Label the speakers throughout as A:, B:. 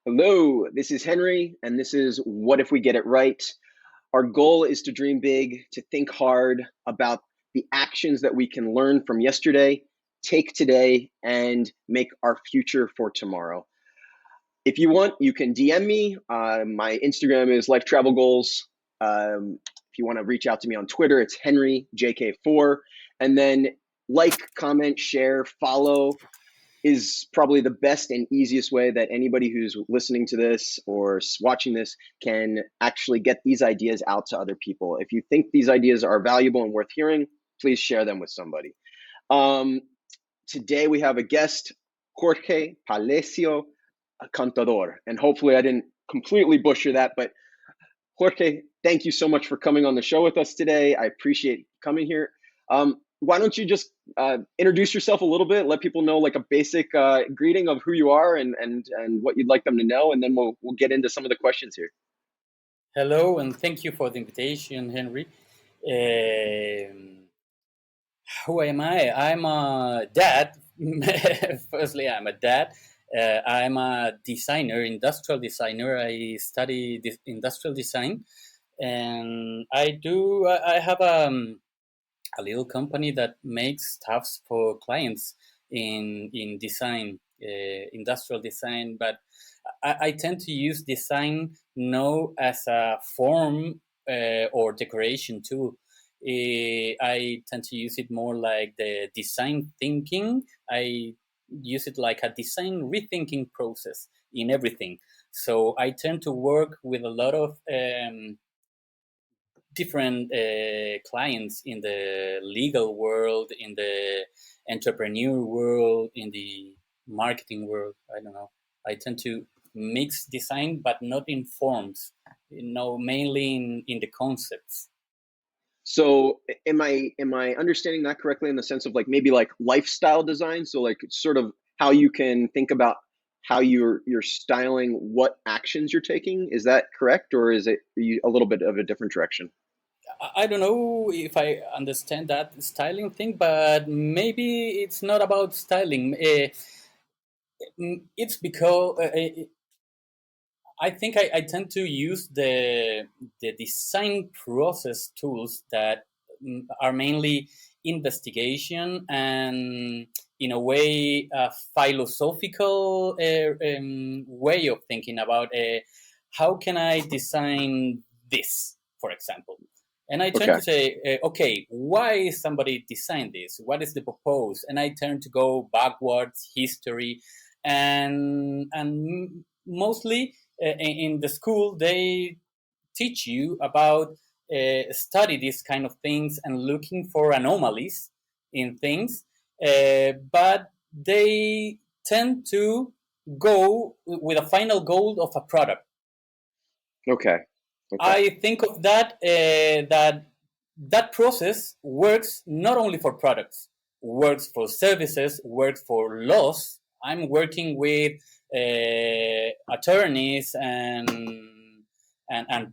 A: Hello, this is Henry, and this is What If We Get It Right? Our goal is to dream big, to think hard about the actions that we can learn from yesterday, take today, and make our future for tomorrow. If you want, you can DM me. My Instagram is Life Travel Goals. If you want to reach out to me on Twitter, it's HenryJK4. And then like, comment, share, follow is probably the best and easiest way that anybody who's listening to this or watching this can actually get these ideas out to other people. If you think these ideas are valuable and worth hearing, please share them with somebody. Um, Today we have a guest, Jorge Palacios Contador, and hopefully I didn't completely butcher that, but Jorge, thank you so much for coming on the show with us today. I appreciate coming here. Why don't you just introduce yourself a little bit, let people know like a basic greeting of who you are and what you'd like them to know, and then we'll get into some of the questions here.
B: Hello, and thank you for the invitation, Henry. Um, who am I? I'm a dad. Firstly, I'm a dad. I'm a designer, industrial designer. I study industrial design, and I have a little company that makes stuffs for clients in design, industrial design. But I tend to use design no as a form or decoration tool. I tend to use it more like the design thinking. I use it like a design rethinking process in everything. So I tend to work with a lot of different clients in the legal world, in the entrepreneur world, in the marketing world. I don't know. I tend to mix design, but not in forms. Mainly in the concepts.
A: So am I understanding that correctly in the sense of like maybe like lifestyle design? So like sort of how you can think about how you're styling what actions you're taking. Is that correct, or is it a little bit of a different direction?
B: I don't know if I understand that styling thing, but maybe it's not about styling. It's because I think I tend to use the design process tools that are mainly investigation and, in a way, a philosophical way of thinking about how can I design this, for example. And I tend
A: Okay.
B: to say, okay, why somebody designed this? What is the purpose? And I tend to go backwards, history, and mostly in the school they teach you about study these kind of things and looking for anomalies in things, but they tend to go with a final goal of a product.
A: Okay. Okay.
B: I think of that process works not only for products, works for services, works for laws. I'm working with attorneys and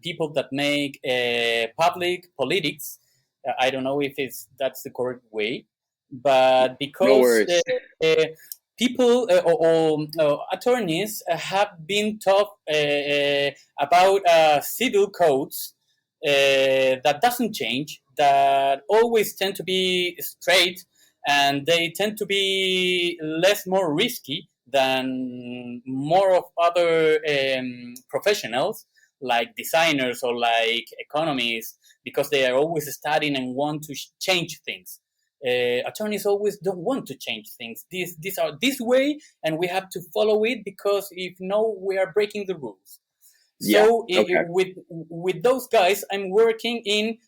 B: people that make public politics. I don't know if that's the correct way, but
A: No
B: because
A: worries.
B: uh, people or attorneys have been taught about civil codes that doesn't change, that always tend to be straight, and they tend to be less more risky than more of other professionals like designers or like economists, because they are always studying and want to change things. Attorneys always don't want to change things. These are this way, and we have to follow it, because if no, we are breaking the rules.
A: Yeah.
B: So
A: Okay.
B: with those guys, I'm working in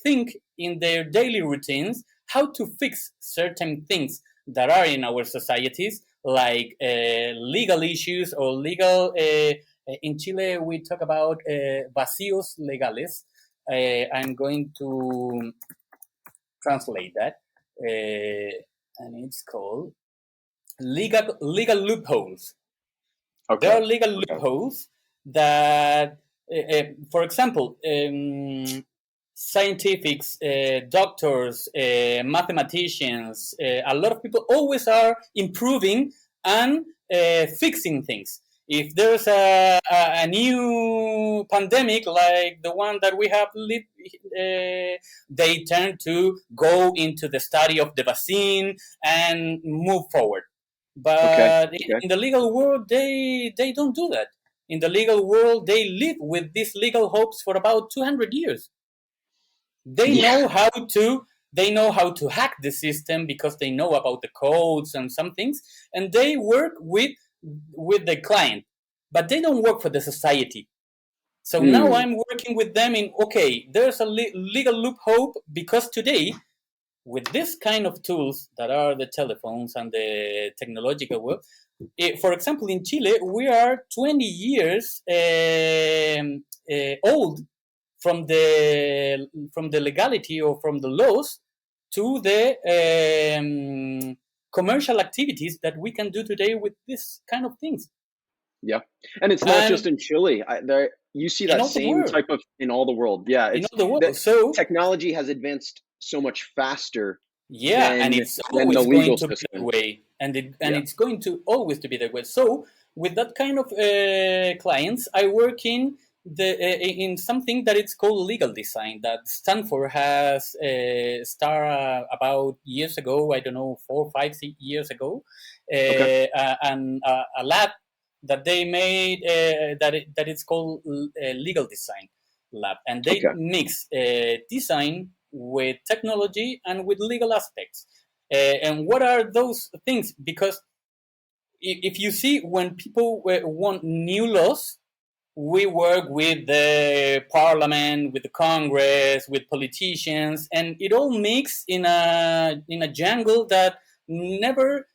B: think in their daily routines how to fix certain things that are in our societies, like legal issues or legal. In Chile, we talk about vacíos legales. I'm going to translate that, and it's called legal loopholes. There
A: Okay.
B: are legal
A: Okay.
B: loopholes that, for example, scientifics, doctors, mathematicians, a lot of people always are improving and fixing things. If there's a new pandemic like the one that we have lived, they tend to go into the study of the vaccine and move forward.
A: Okay.
B: But
A: Okay.
B: in the legal world, they don't do that. In the legal world, they live with these legal hopes for about 200 years. They
A: Yeah.
B: know how to they know how to hack the system because they know about the codes and some things, and they work with the client, but they don't work for the society. So now
A: Mm.
B: I'm working with them in, okay, there's a legal loophole because today, with this kind of tools that are the telephones and the technological world, for example, in Chile, we are 20 years old from the legality or from the laws to the commercial activities that we can do today with this kind of things.
A: Yeah. And it's not just
B: And
A: in Chile. There you see
B: in
A: that
B: all the
A: same
B: world,
A: type of in all the world. Yeah,
B: in
A: it's
B: all the
A: that
B: world. So
A: technology has advanced so much faster
B: yeah, and
A: than
B: it's
A: the
B: always going
A: legal
B: to be that
A: system.
B: way, and
A: Yeah.
B: it's going to always to be that way. So with that kind of clients, I work in something that it's called legal design. That Stanford has started about years ago. I don't know, 4, 5, 6 years ago,
A: Okay.
B: and a lab that they made that it's called legal design lab, and they
A: Okay.
B: mix design with technology and with legal aspects. And what are those things? Because if you see, when people want new laws, we work with the parliament, with the Congress, with politicians, and it all mixed in a jungle that never,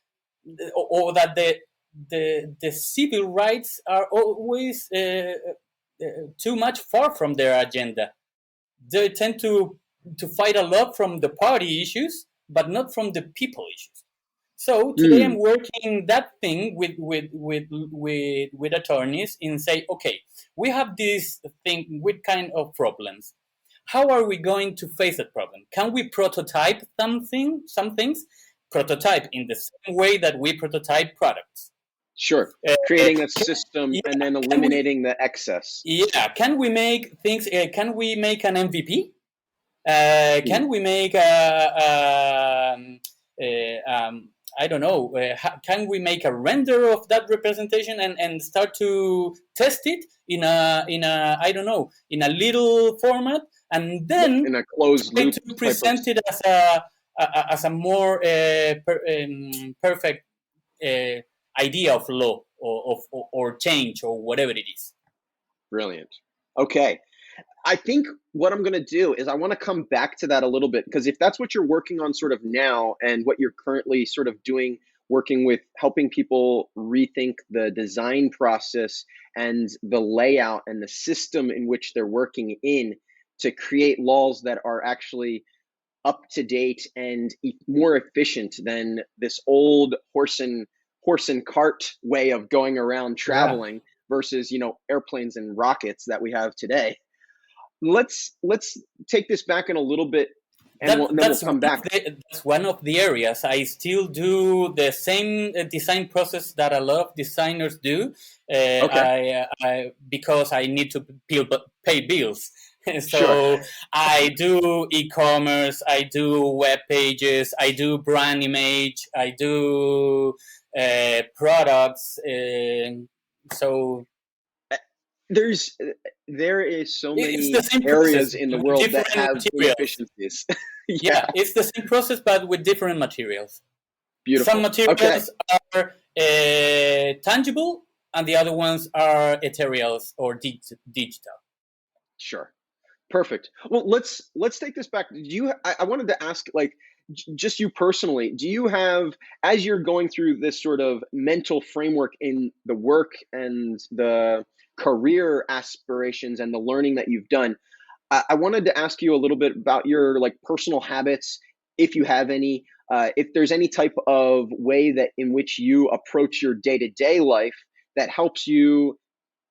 B: or that the civil rights are always too much far from their agenda. They tend to fight a lot from the party issues, but not from the people issues. So today I'm
A: Mm.
B: working that thing with attorneys and say, okay, we have this thing with kind of problems. How are we going to face that problem? Can we prototype some things? Prototype in the same way that we prototype products.
A: Sure.
B: Uh,
A: Creating a
B: can,
A: system and
B: yeah,
A: then
B: can we?
A: eliminating the excess.
B: Yeah, can we make things? Can we make an MVP?
A: Mm.
B: Can we make a I don't know, can we make a render of that representation and start to test it in a I don't know, in a little format, and
A: Yeah.
B: then
A: In a closed
B: try
A: loop
B: to
A: type of.
B: present it as a more perfect uh, idea of law or change or whatever it is.
A: Brilliant. Okay. I think what I'm going to do is I want to come back to that a little bit, because if that's what you're working on sort of now and what you're currently sort of doing, working with helping people rethink the design process and the layout and the system in which they're working in to create laws that are actually up to date and more efficient than this old horse and cart way of going around
B: Yeah.
A: traveling versus, airplanes and rockets that we have today. Let's take this back in a little bit, and
B: That
A: then we'll come back.
B: that's one of the areas I still do the same design process that a lot of designers do.
A: Okay.
B: I because I need to pay bills.
A: Sure.
B: So I do e-commerce, I do web pages, I do brand image, I do products. So
A: There's there is so
B: it's the
A: many
B: same process
A: areas in the
B: with
A: world that
B: different
A: have
B: materials.
A: inefficiencies. Yeah,
B: Yeah, it's the same process but with different materials. Some
A: beautiful. Okay,
B: materials are tangible, and the other ones are ethereals or digital.
A: sure. Perfect. Well, let's take this back. I wanted to ask, like, just you personally, do you have, as you're going through this sort of mental framework in the work and the career aspirations and the learning that you've done, I wanted to ask you a little bit about your like personal habits, if you have any, if there's any type of way that in which you approach your day-to-day life that helps you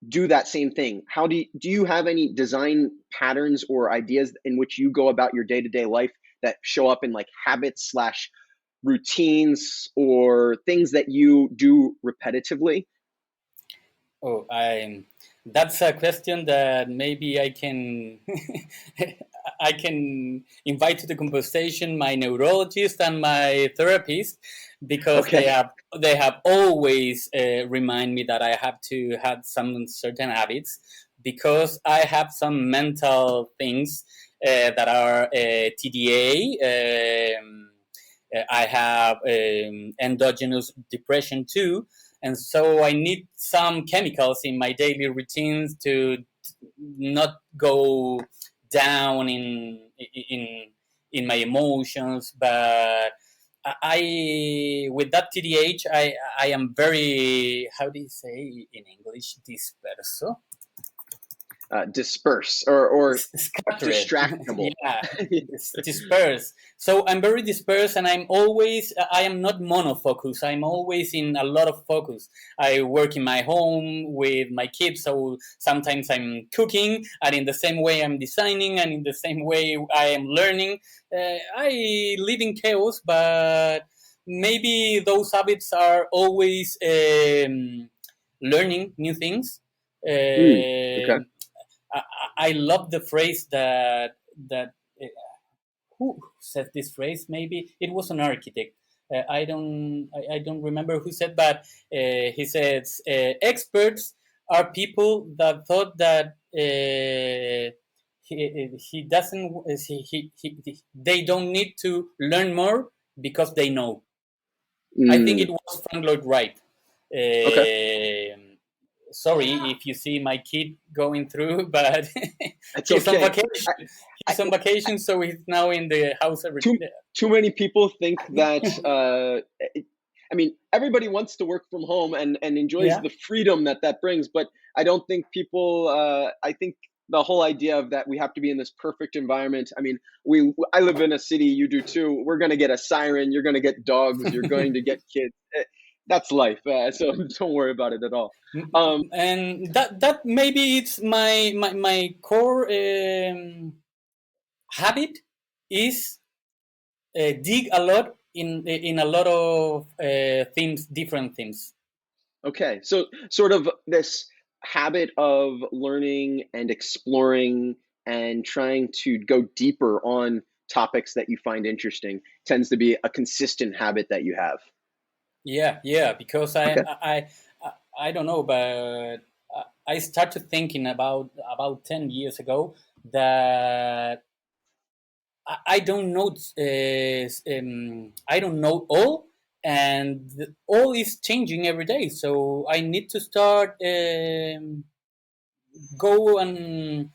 A: do that same thing. How do you have any design patterns or ideas in which you go about your day-to-day life that show up in like habits slash routines or things that you do repetitively?
B: Oh, that's a question that maybe I can I can invite to the conversation my neurologist and my therapist, because
A: Okay.
B: they have always remind me that I have to have some certain habits, because I have some mental things that are TDA. I have endogenous depression too, and so I need some chemicals in my daily routines to not go down in my emotions. But I with that TDH, I am very, how do you say in English, disperso,
A: Disperse or
B: scattered.
A: distractible.
B: Yeah, dispersed. So I'm very dispersed, and I am not monofocus. I'm always in a lot of focus. I work in my home with my kids, so sometimes I'm cooking, and in the same way I'm designing, and in the same way I am learning. I live in chaos, but maybe those habits are always learning new things.
A: Mm, okay.
B: Um I, I love the phrase that uh, who said this phrase? Maybe it was an architect. I don't remember who said, but he says experts are people that thought that he doesn't they don't need to learn more because they know. I think
A: Mm,
B: it was Frank Lloyd Wright.
A: okay.
B: Um Sorry if you see my kid going through, but
A: It's
B: he's on
A: okay.
B: vacation.
A: I,
B: He's on vacation, so he's now in the house every.
A: too many people think that I mean, everybody wants to work from home and enjoys
B: Yeah,
A: the freedom that that brings, but I don't think people I think the whole idea of that we have to be in this perfect environment. I mean, I live in a city, you do too. We're going to get a siren, you're going to get dogs, you're going to get kids. That's life. So don't worry about it at all.
B: and that maybe it's my core habit is dig a lot in a lot of themes, different themes.
A: Okay, so sort of this habit of learning and exploring and trying to go deeper on topics that you find interesting tends to be a consistent habit that you have.
B: Yeah, yeah, because
A: Okay.
B: I don't know, but I started thinking about 10 years ago that I don't know. I don't know all, and all is changing every day. So I need to start go and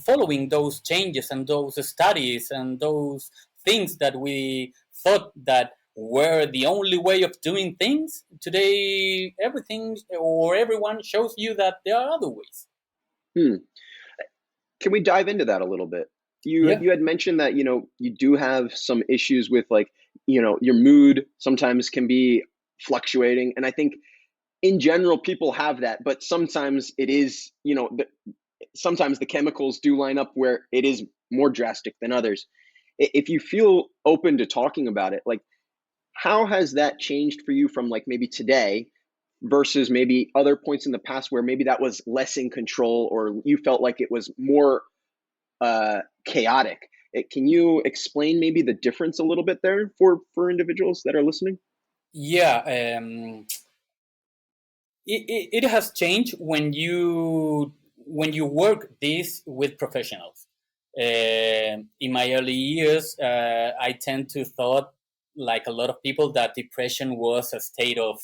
B: following those changes and those studies and those things that we thought that were the only way of doing things. Today, everything or everyone shows you that there are other ways.
A: Hmm. Can we dive into that a little bit?
B: Yeah.
A: You had mentioned that you do have some issues with like your mood sometimes can be fluctuating, and I think in general people have that, but sometimes it is sometimes the chemicals do line up where it is more drastic than others. If you feel open to talking about it, like how has that changed for you from like maybe today versus maybe other points in the past where maybe that was less in control or you felt like it was more chaotic? Can you explain maybe the difference a little bit there for individuals that are listening?
B: Yeah. It has changed when you work this with professionals. In my early years, I tend to thought, like a lot of people, that depression was a state of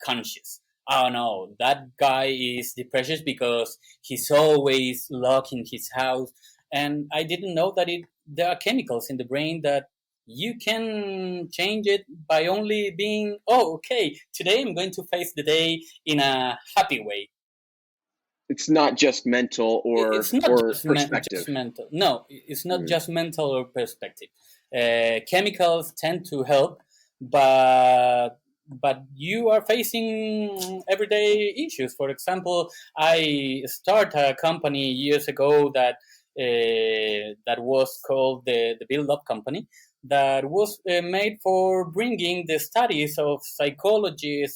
B: conscious. Oh no, that guy is depressed because he's always locked in his house, and I didn't know that there are chemicals in the brain that you can change it by only being, oh, okay, today I'm going to face the day in a happy way.
A: It's not just mental
B: It's not
A: or
B: just
A: perspective.
B: mental. No, it's not
A: Mm.
B: just mental or perspective. Chemicals tend to help, but you are facing everyday issues. For example, I started a company years ago that was called the Build Up Company, that was made for bringing the studies of psychology,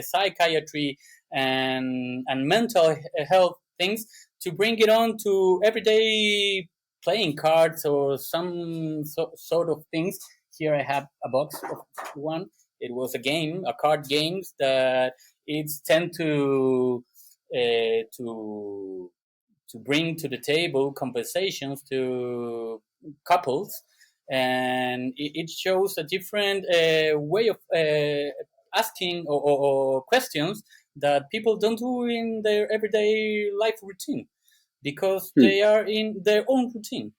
B: psychiatry, and mental health things, to bring it on to everyday playing cards or some sort of things. Here I have a box of one. It was a game, a card games that it's tend to bring to the table conversations to couples, and it shows a different way of asking or questions that people don't do in their everyday life routine because
A: Hmm.
B: they are in their own routine.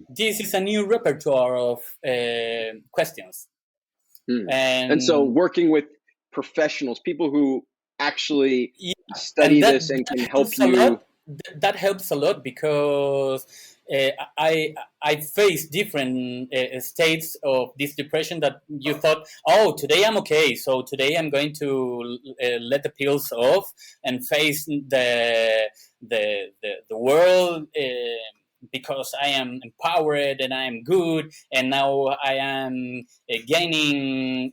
B: This is a new repertoire of questions.
A: And so
B: And
A: working with professionals, people who actually
B: yeah, and
A: study this and
B: that
A: can help
B: helps a
A: you.
B: lot. That helps a lot because uh, I face different states of this depression that you thought, oh, today I'm okay, so today I'm going to let the pills off and face the world. Because I am empowered and I am good, and now I am gaining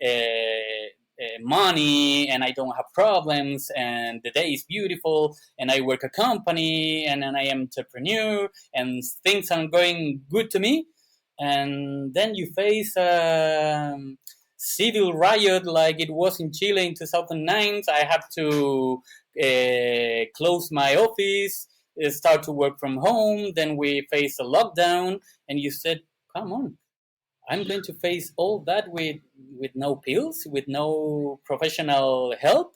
B: money, and I don't have problems, and the day is beautiful, and I work a company, and then I am entrepreneur, and things are going good to me. And then you face a civil riot like it was in Chile in 2009. I have to close my office, start to work from home. Then we face a lockdown, and you said, "Come on, I'm going to face all that with no pills, with no professional help."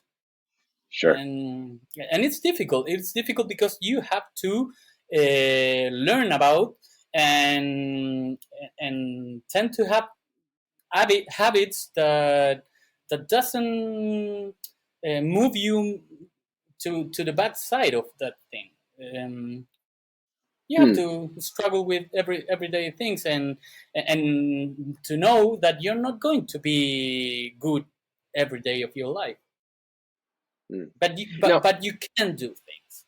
A: Sure.
B: And it's difficult. It's difficult because you have to learn about and tend to have habits that doesn't move you to the bad side of that thing. You have to struggle with everyday things, and to know that you're not going to be good every day of your life, but
A: Now,
B: you can do things.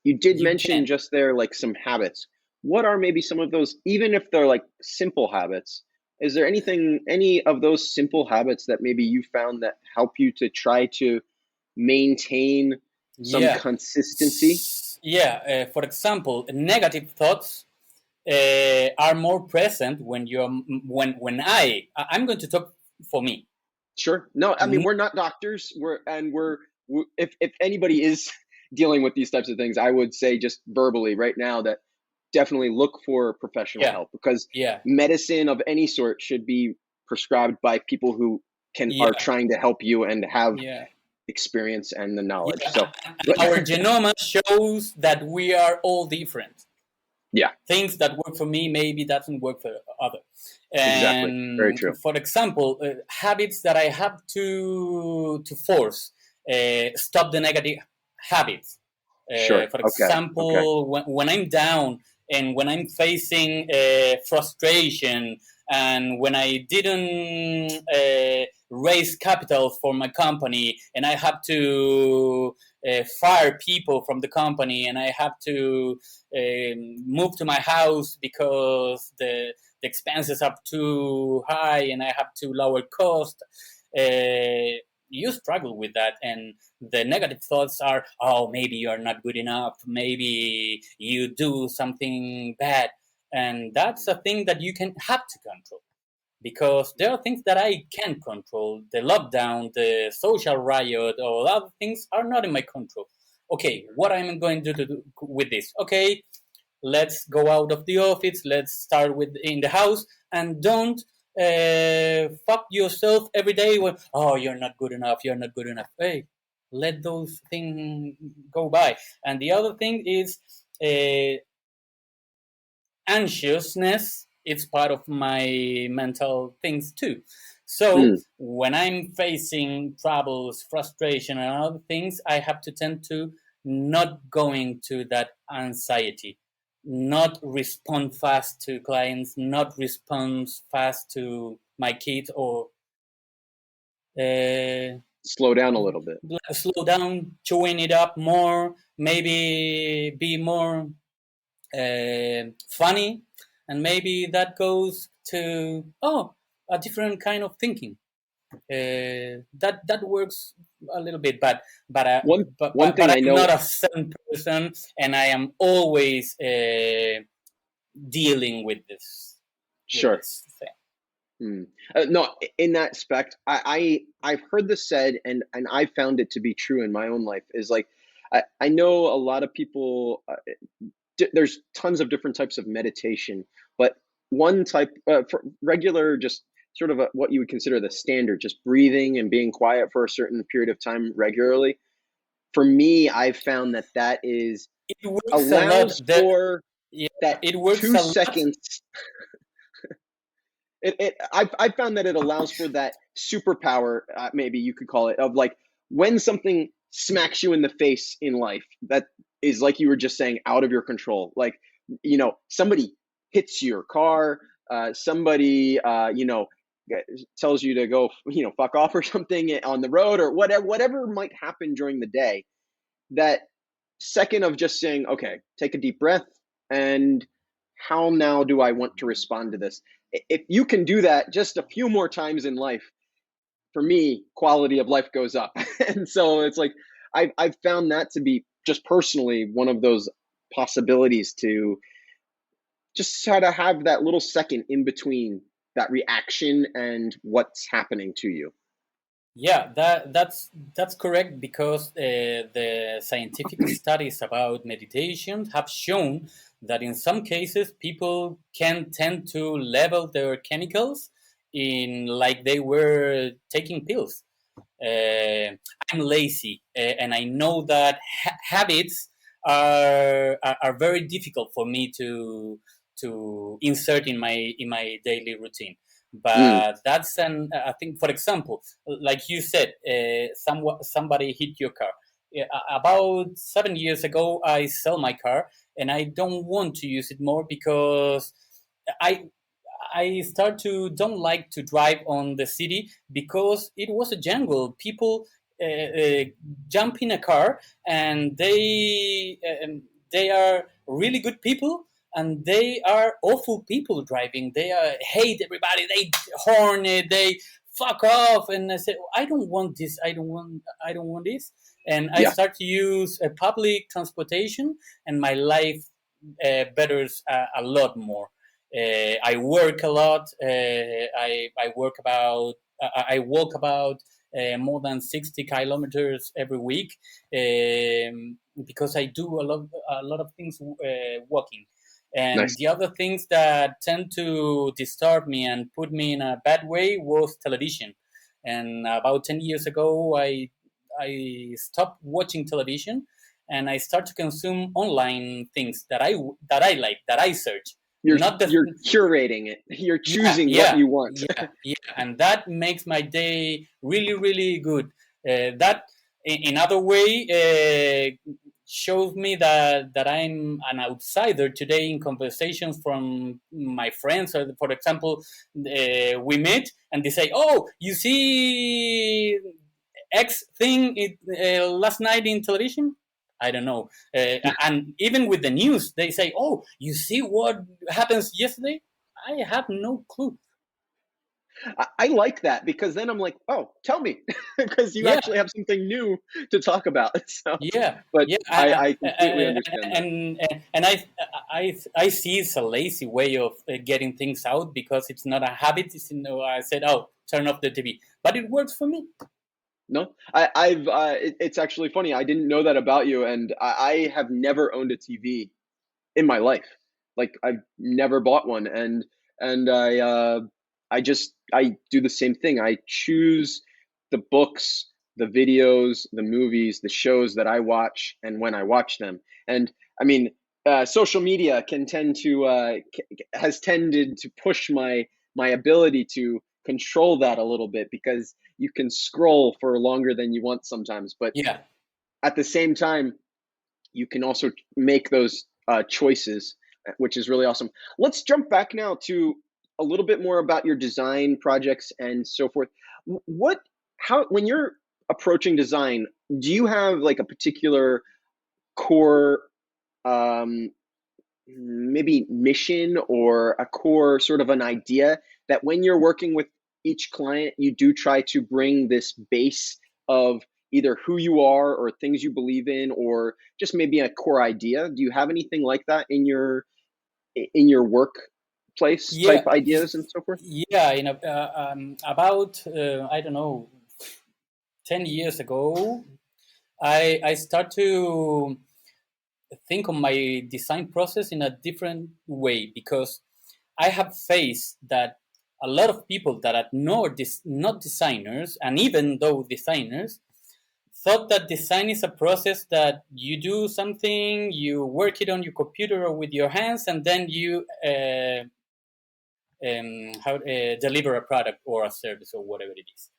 A: you did
B: You
A: mention
B: can.
A: just there like some habits. What are maybe some of those, even if they're like simple habits? Is there any of those simple habits that maybe you found that help you to try to maintain some
B: Yeah.
A: consistency?
B: Yeah. For example, negative thoughts are more present when you're when I'm going to talk for me.
A: Sure. No, I mean, we're not doctors. If anybody is dealing with these types of things, I would say just verbally right now that definitely look for professional
B: Yeah.
A: help, because
B: Yeah.
A: medicine of any sort should be prescribed by people who are
B: Yeah.
A: trying to help you and have
B: Yeah.
A: experience and the knowledge.
B: Yeah.
A: So,
B: Our genome shows that we are all different.
A: yeah,
B: Things that work for me maybe doesn't work for other.
A: exactly. Very
B: And
A: true.
B: for example, habits that I have to force, stop the negative habits.
A: Sure.
B: For
A: Okay. Okay.
B: example, when I'm down and when I'm facing frustration, and when I didn't raise capital for my company, and I have to fire people from the company, and I have to move to my house because the expenses are too high and I have to lower cost. You struggle with that, and the negative thoughts are, oh, maybe you're not good enough, maybe you do something bad, and that's a thing that you can have to control, because there are things that I can control. The lockdown, the social riot, or other things are not in my control. Okay, what am I going to do with this? Okay, let's go out of the office. Let's start with in the house, and don't fuck yourself every day with, oh, you're not good enough. You're not good enough. Hey, let those things go by. And the other thing is uh, anxiousness. It's part of my mental things too. So
A: Mm,
B: when I'm facing troubles, frustration, and other things, I have to tend to not going to that anxiety, not respond fast to clients, not respond fast to my kids, or uh,
A: slow down a little bit.
B: slow down, chewing it up more, maybe be more funny, and maybe that goes to, oh, a different kind of thinking. That works a little bit, but uh,
A: One
B: but
A: thing I
B: I'm not
A: know,
B: a certain person, and I am always dealing with
A: sure.
B: this thing.
A: Hmm. No, in that aspect, I've heard this said, and I found it to be true in my own life. Is like I know a lot of people. There's tons of different types of meditation, but one type for regular, just sort of what you would consider the standard, just breathing and being quiet for a certain period of time regularly. For me, I've found that that is
B: It works a
A: allows
B: lot.
A: for
B: Yeah,
A: that
B: it works
A: two
B: a lot.
A: seconds I've found that it allows for that superpower, maybe you could call it, of like when something smacks you in the face in life that is, like you were just saying, out of your control. Like, somebody hits your car, somebody, tells you to go, fuck off or something on the road, or whatever might happen during the day. That second of just saying, okay, take a deep breath, and how now do I want to respond to this? If you can do that just a few more times in life, for me, quality of life goes up. And so it's like, I've found that to be just personally one of those possibilities to just try to have that little second in between that reaction and what's happening to you.
B: Yeah, that's correct because the scientific studies about meditation have shown that in some cases people can tend to level their chemicals in like they were taking pills. I'm lazy, and I know that habits are very difficult for me to insert in my daily routine.
A: Mm,
B: But that's an I think, for example, like you said, somebody hit your car. Yeah, about 7 years ago, I sell my car, and I don't want to use it more because I I start to don't like to drive on the city because it was a jungle. People jump in a car and they are really good people and they are awful people driving. They hate everybody. They horn it. They fuck off. And I said, I don't want this. I don't want this. And I
A: yeah,
B: start to use public transportation, and my life betters a lot more. I work a lot. I work about. I walk about more than 60 kilometers every week because I do a lot of things walking. And
A: nice.
B: the other things that tend to disturb me and put me in a bad way was television. And about 10 years ago, I stopped watching television and I start to consume online things that I like, that I search.
A: You're
B: Not the
A: you're curating it. You're
B: Yeah,
A: choosing what
B: yeah,
A: you want.
B: yeah, and that makes my day really, really good. That, in other way, shows me that I'm an outsider today in conversations from my friends. Or, for example, we meet and they say, "Oh, you see X thing last night in television." I don't know, and even with the news, they say, "Oh, you see what happens yesterday." I have no clue.
A: I like that because then I'm like, oh, tell me, because you
B: Yeah,
A: actually have something new to talk about. So,
B: yeah,
A: but
B: yeah,
A: I completely understand that.
B: and I see it's a lazy way of getting things out because it's not a habit. I said, oh, turn off the TV, but it works for me.
A: No, it's actually funny. I didn't know that about you, and I have never owned a TV in my life. Like I've never bought one, and I do the same thing. I choose the books, the videos, the movies, the shows that I watch, and when I watch them. And I mean, social media can tend to has tended to push my ability to control that a little bit because you can scroll for longer than you want sometimes. But
B: Yeah,
A: at the same time, you can also make those choices, which is really awesome. Let's jump back now to a little bit more about your design projects and so forth. What, how, when you're approaching design, do you have like a particular core, um, maybe mission or a core sort of an idea that when you're working with each client, you do try to bring this base of either who you are or things you believe in, or just maybe a core idea? Do you have anything like that in your workplace type
B: Yeah,
A: ideas and so forth?
B: yeah. About I don't know, 10 years ago, I start to think of my design process in a different way, because I have faced that a lot of people that are not designers, and even though designers, thought that design is a process that you do something, you work it on your computer or with your hands, and then you deliver a product or a service or whatever it is.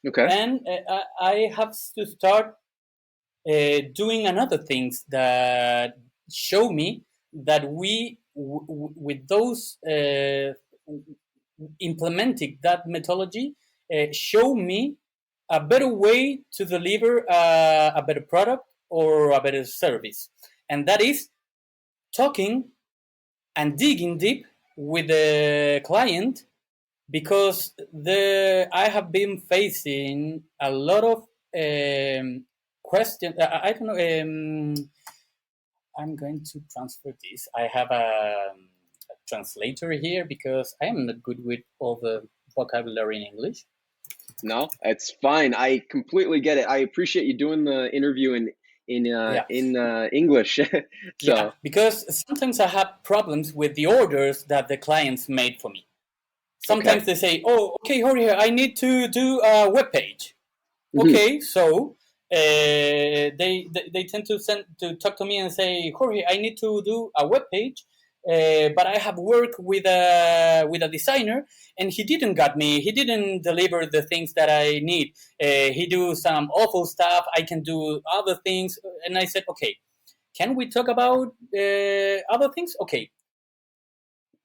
A: Okay.
B: And I have to start doing another things that show me that with those implementing that methodology, show me a better way to deliver a better product or a better service, and that is talking and digging deep with the client, because I have been facing a lot of questions. I don't know. I'm going to transfer this. I have a translator here because I am not good with all the vocabulary in English.
A: No, it's fine. I completely get it. I appreciate you doing the interview
B: Yeah,
A: in English.
B: yeah.
A: So,
B: Because sometimes I have problems with the orders that the clients made for me.
A: okay.
B: Sometimes they say, "Oh, okay, Jorge, I need to do a web page."
A: Hmm.
B: Okay, so they tend to talk to me and say, Jorge, I need to do a web page, but I have worked with a designer, and he didn't got me. He didn't deliver the things that I need. He do some awful stuff. I can do other things, and I said, okay, can we talk about other things? Okay,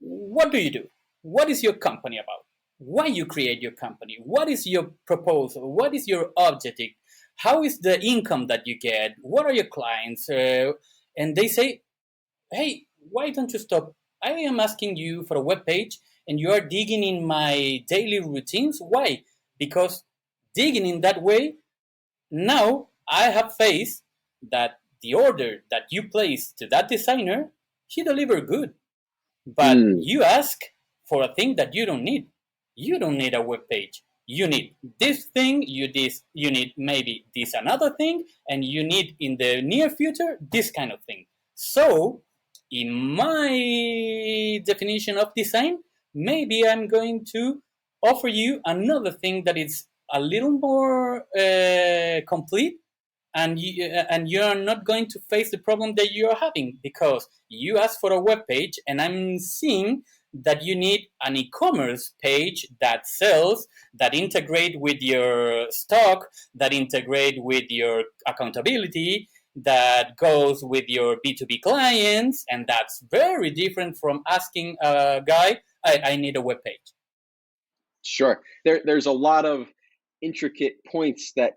B: what do you do? What is your company about? Why you create your company? What is your proposal? What is your objective? How is the income that you get? What are your clients? And they say, hey, why don't you stop? I am asking you for a web page, and you are digging in my daily routines. Why? Because digging in that way, now I have faith that the order that you place to that designer, he delivered good. But
A: Mm,
B: you ask for a thing that you don't need. You don't need a web page. You need this thing, you need maybe this another thing, and you need in the near future this kind of thing. So, in my definition of design, maybe I'm going to offer you another thing that is a little more complete, and you are not going to face the problem that you are having, because you ask for a web page, and I'm seeing that you need an e-commerce page that sells, that integrate with your stock, that integrate with your accountability, that goes with your B2B clients, and that's very different from asking a guy, I need a web page.
A: sure. There's a lot of intricate points that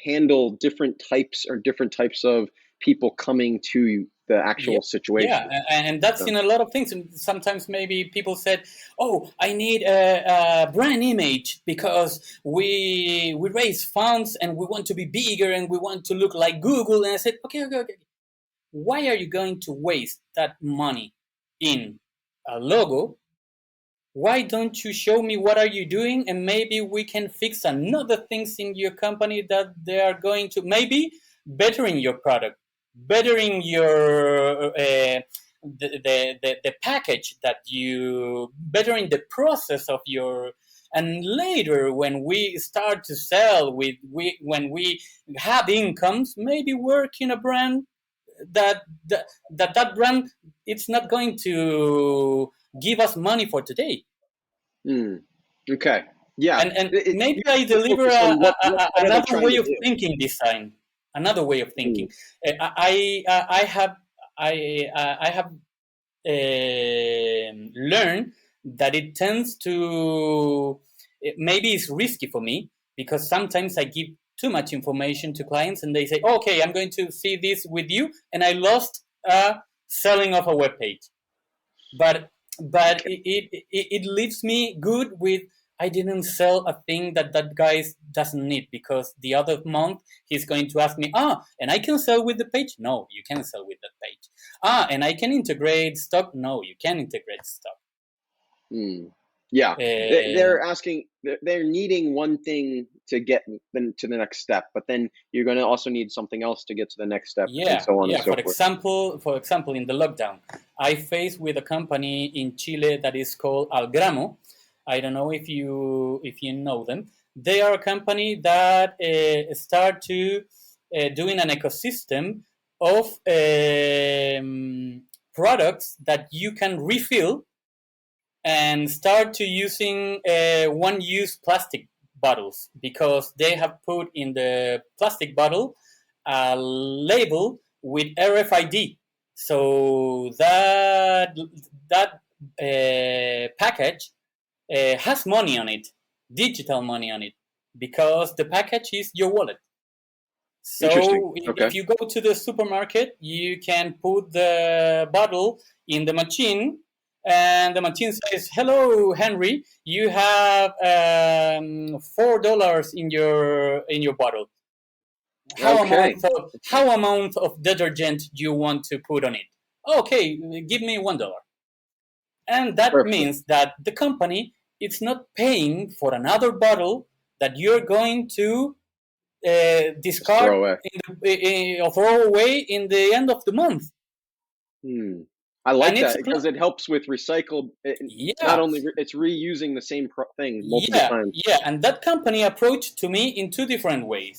A: handle different types of people coming to the
B: Yeah,
A: actual
B: yeah,
A: situation.
B: and that's
A: So,
B: in a lot of things. And sometimes maybe people said, "Oh, I need a brand image because we raise funds and we want to be bigger and we want to look like Google." And I said, "Okay, okay, okay. Why are you going to waste that money in a logo? Why don't you show me what are you doing, and maybe we can fix another things in your company that they are going to maybe bettering your product, bettering your the package that you, bettering the process of your, and later when we start to sell when we have incomes, maybe work in a brand that brand, it's not going to give us money for today.
A: mm, okay. Yeah.
B: And maybe
A: You
B: I
A: have to
B: deliver
A: focus on what are they
B: another
A: trying
B: way
A: to
B: of
A: do?
B: thinking design, another way of thinking.
A: Mm,
B: I have I have learned that it tends to, maybe it's risky for me, because sometimes I give too much information to clients and they say, okay, I'm going to see this with you, and I lost selling of a web page. But
A: okay.
B: it leaves me good with, I didn't sell a thing that guy doesn't need, because the other month he's going to ask me, and I can sell with the page? No, you can't sell with that page. And I can integrate stock? No, you can't integrate stock.
A: Yeah,
B: Uh,
A: they're asking, they're needing one thing to get them to the next step, but then you're going to also need something else to get to the next step, and
B: yeah,
A: so on and
B: yeah.
A: so
B: For
A: forth.
B: example, in the lockdown, I faced with a company in Chile that is called Algramo. I don't know if you know them. They are a company that start to doing an ecosystem of products that you can refill, and start to using one-use plastic bottles, because they have put in the plastic bottle a label with RFID, so that package has money on it, digital money on it, because the package is your wallet.
A: Interesting.
B: So
A: Okay.
B: if you go to the supermarket, you can put the bottle in the machine, and the machine says, "Hello, Henry, you have $4 in your bottle.
A: Okay.
B: How amount of detergent you want to put on it? Okay, give me $1." And that
A: Perfect.
B: means that the company is not paying for another bottle that you're going to
A: Just
B: discard
A: throw away.
B: or throw away in the end of the month.
A: I
B: And
A: like
B: it's
A: that because it helps with recycled. Not
B: yeah,
A: only it's reusing the same thing multiple
B: yeah,
A: times.
B: yeah. And that company approached to me in two different ways.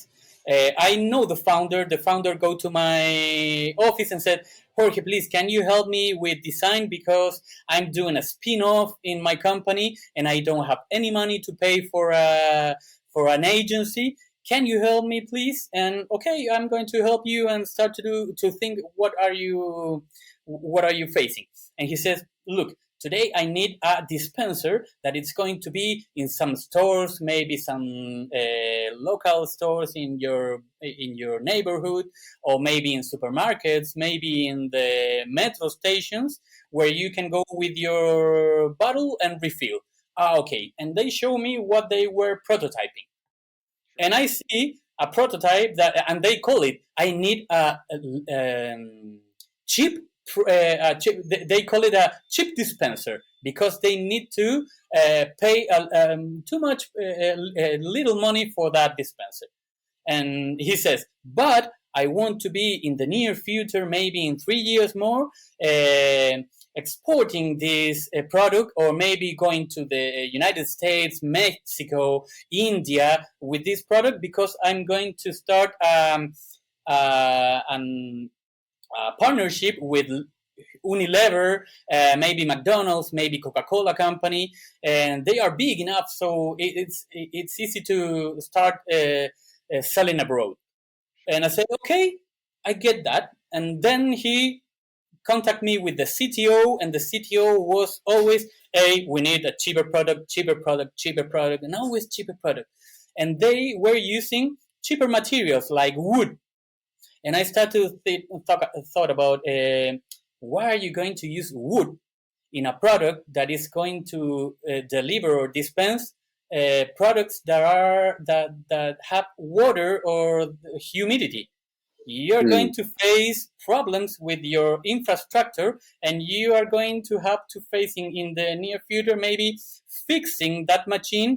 B: I know the founder. The founder go to my office and said, "Jorge, please, can you help me with design, because I'm doing a spin-off in my company and I don't have any money to pay for an agency. Can you help me, please?" And okay, I'm going to help you and start to think, what are you facing? And he says, "Look, today I need a dispenser that it's going to be in some stores, maybe some local stores in your neighborhood, or maybe in supermarkets, maybe in the metro stations, where you can go with your bottle and refill." Okay. And they show me what they were prototyping, and I see a prototype and they call it, "I need cheap, they call it a chip dispenser, because they need to pay too much, little money for that dispenser." And he says, "But I want to be in the near future, maybe in 3 years more, uh, exporting this product, or maybe going to the United States, Mexico, India with this product, because I'm going to start a partnership with Unilever, maybe McDonald's, maybe Coca-Cola company, and they are big enough, so it's easy to start selling abroad." And I said, "Okay, I get that." And then he contact me with the CTO, and the CTO was always, "Hey, we need a cheaper product, cheaper product, cheaper product, and always cheaper product." And they were using cheaper materials like wood. And I started to thought about, why are you going to use wood in a product that is going to deliver or dispense products that have water or humidity? You're
A: Hmm.
B: going to face problems with your infrastructure, and you are going to have to face in the near future, maybe fixing that machine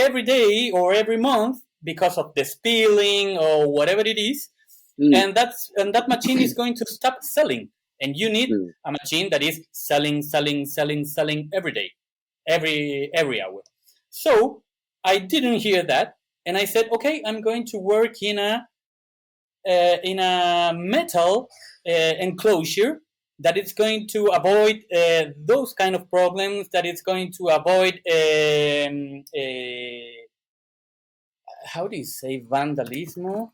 B: every day or every month, because of the spilling or whatever it is.
A: Hmm.
B: And that machine is going to stop selling, and you need
A: Hmm.
B: a machine that is selling every day, every hour. So I didn't hear that, and I said, "Okay, I'm going to work in a metal enclosure that it's going to avoid those kind of problems, that it's going to avoid how do you say vandalism?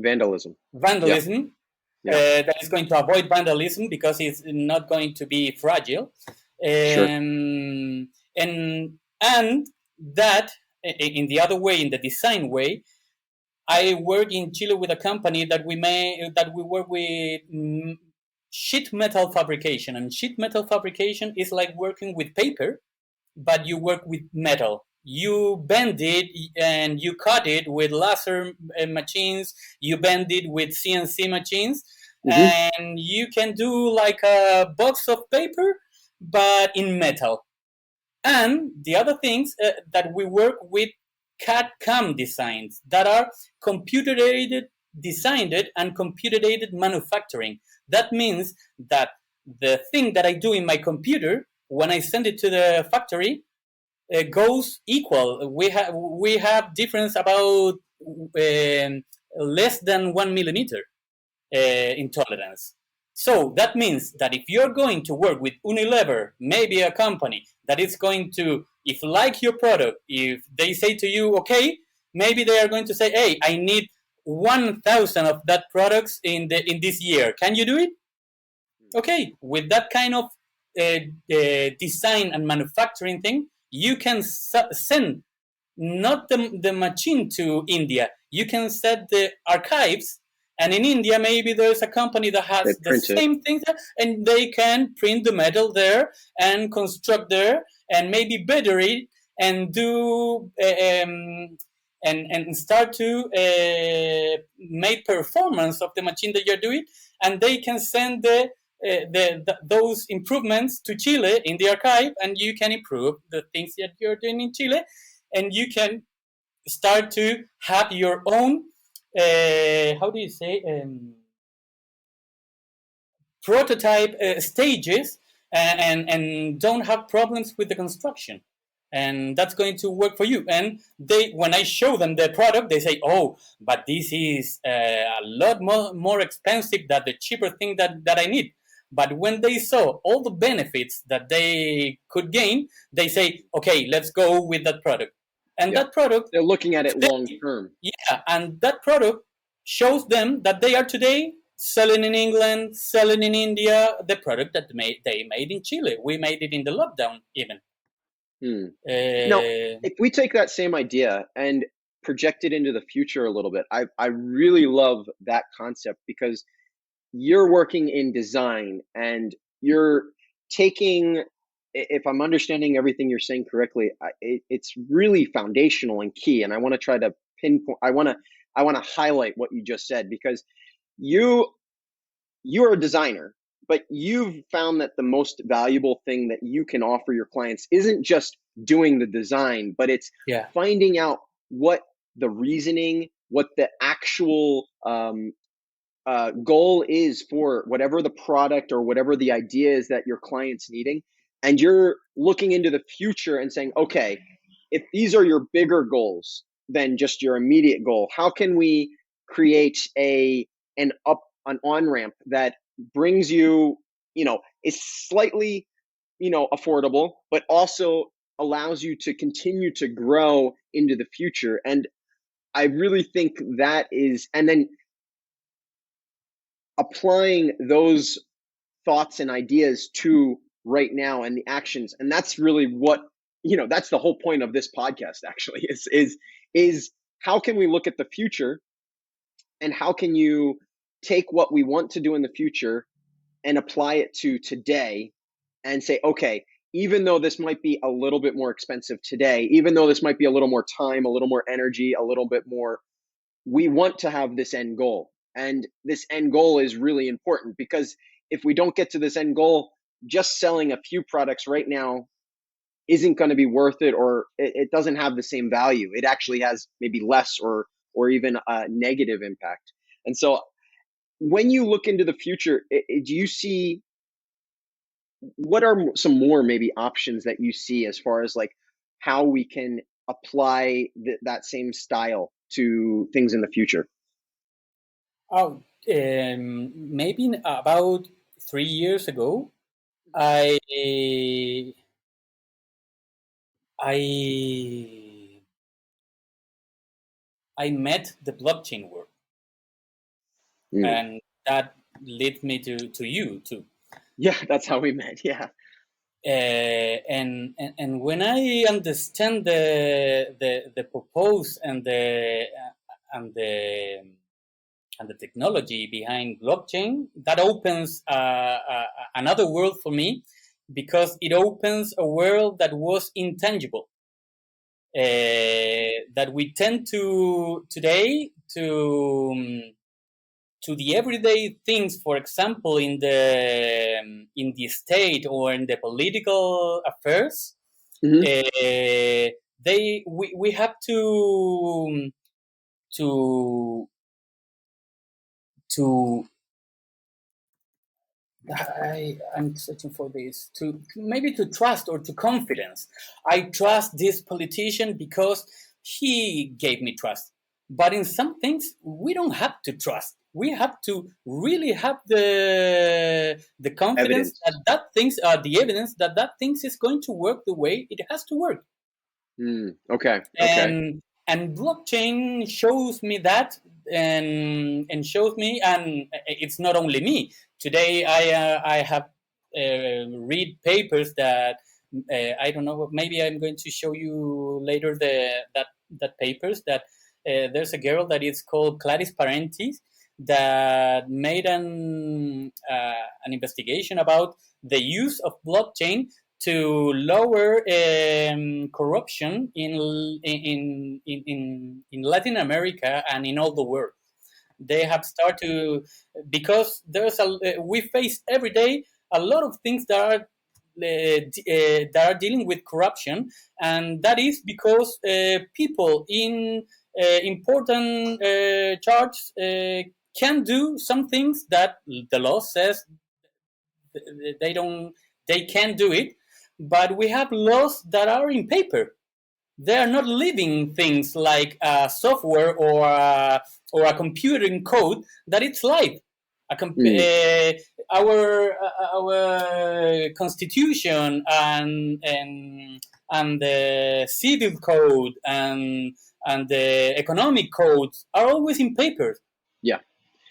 A: Vandalism. Yeah.
B: Vandalism.
A: Yeah.
B: That is going to avoid vandalism, because it's not going to be fragile.
A: Sure.
B: And that, in the other way, in the design way, I work in Chile with a company that we work with sheet metal fabrication, and sheet metal fabrication is like working with paper, but you work with metal. You bend it and you cut it with laser machines. You bend it with CNC machines,
A: Mm-hmm.
B: and you can do like a box of paper, but in metal. And the other things that we work with CAD/CAM designs that are computer aided designed and computer aided manufacturing. That means that the thing that I do in my computer, when I send it to the factory, goes equal. We have difference about less than 1 millimeter intolerance. So that means that if you're going to work with Unilever, maybe a company that is going to, if like your product, if they say to you, okay, maybe they are going to say, hey, I need 1,000 of that products in this year. Can you do it? Okay, with that kind of design and manufacturing thing, you can send not the machine to India. You can set the archives, and in India, maybe there's a company that
A: They
B: has the
A: print it.
B: same thing, and they can print the metal there and construct there, and maybe better it and do and start to make performance of the machine that you're doing, and they can send those improvements to Chile in the archive, and you can improve the things that you're doing in Chile, and you can start to have your own how do you say prototype stages, and don't have problems with the construction, and that's going to work for you. And they, when I show them the product, they say, oh, but this is a lot more expensive than the cheaper thing that I need. But when they saw all the benefits that they could gain, they say, okay, let's go with that product. And
A: Yeah.
B: that product
A: They're looking at it long
B: today,
A: term.
B: yeah, and that product shows them that they are today selling in England, selling in India, the product that they made in Chile. We made it in the lockdown even.
A: Hmm. Now,
B: Uh,
A: if we take that same idea and project it into the future a little bit, I really love that concept because you're working in design and you're taking, if I'm understanding everything you're saying correctly, it's really foundational and key. And I want to try to pinpoint, I want to highlight what you just said because you you're a designer, but you've found that the most valuable thing that you can offer your clients isn't just doing the design, but it's
B: yeah,
A: finding out what the reasoning, what the actual goal is for whatever the product or whatever the idea is that your client's needing. And you're looking into the future and saying, okay, if these are your bigger goals than just your immediate goal, how can we create an on ramp that brings you, is slightly, affordable, but also allows you to continue to grow into the future. And I really think that is, and then applying those thoughts and ideas to right now and the actions. And that's really what, that's the whole point of this podcast actually is how can we look at the future and how can you take what we want to do in the future and apply it to today and say, okay, even though this might be a little bit more expensive today, even though this might be a little more time, a little more energy, a little bit more, we want to have this end goal. And this end goal is really important because if we don't get to this end goal, just selling a few products right now isn't going to be worth it, or it doesn't have the same value. It actually has maybe less or even a negative impact. And so when you look into the future, do you see what are some more maybe options that you see as far as like how we can apply that same style to things in the future?
B: oh, maybe about 3 years ago, I I I met the blockchain world,
A: Mm.
B: and that led me to you too.
A: Yeah, that's how we met. Yeah.
B: And when I understand the purpose and the and the technology behind blockchain, that opens another world for me. because it opens a world that was intangible, that we tend to today to the everyday things. For example, in the state or in the political affairs,
A: Hmm.
B: we have to to I'm searching for this, to maybe to trust or to confidence. I trust this politician because he gave me trust. But in some things, we don't have to trust. We have to really have the confidence
A: Evidence.
B: that things are the evidence that things is going to work the way it has to work.
A: Okay. Okay.
B: And blockchain shows me that, and shows me, and it's not only me. Today I have read papers that I don't know, maybe I'm going to show you later that papers that there's a girl that is called Clarice Parentis that made an investigation about the use of blockchain to lower corruption in Latin America and in all the world. They have started to, because we face every day a lot of things that are dealing with corruption, and that is because people in important charge can do some things that the law says they don't they can't do it, but we have laws that are in paper. They are not living things like software or a computing code that it's live. A
A: Mm.
B: Our constitution and the civil code and the economic codes are always in paper.
A: Yeah.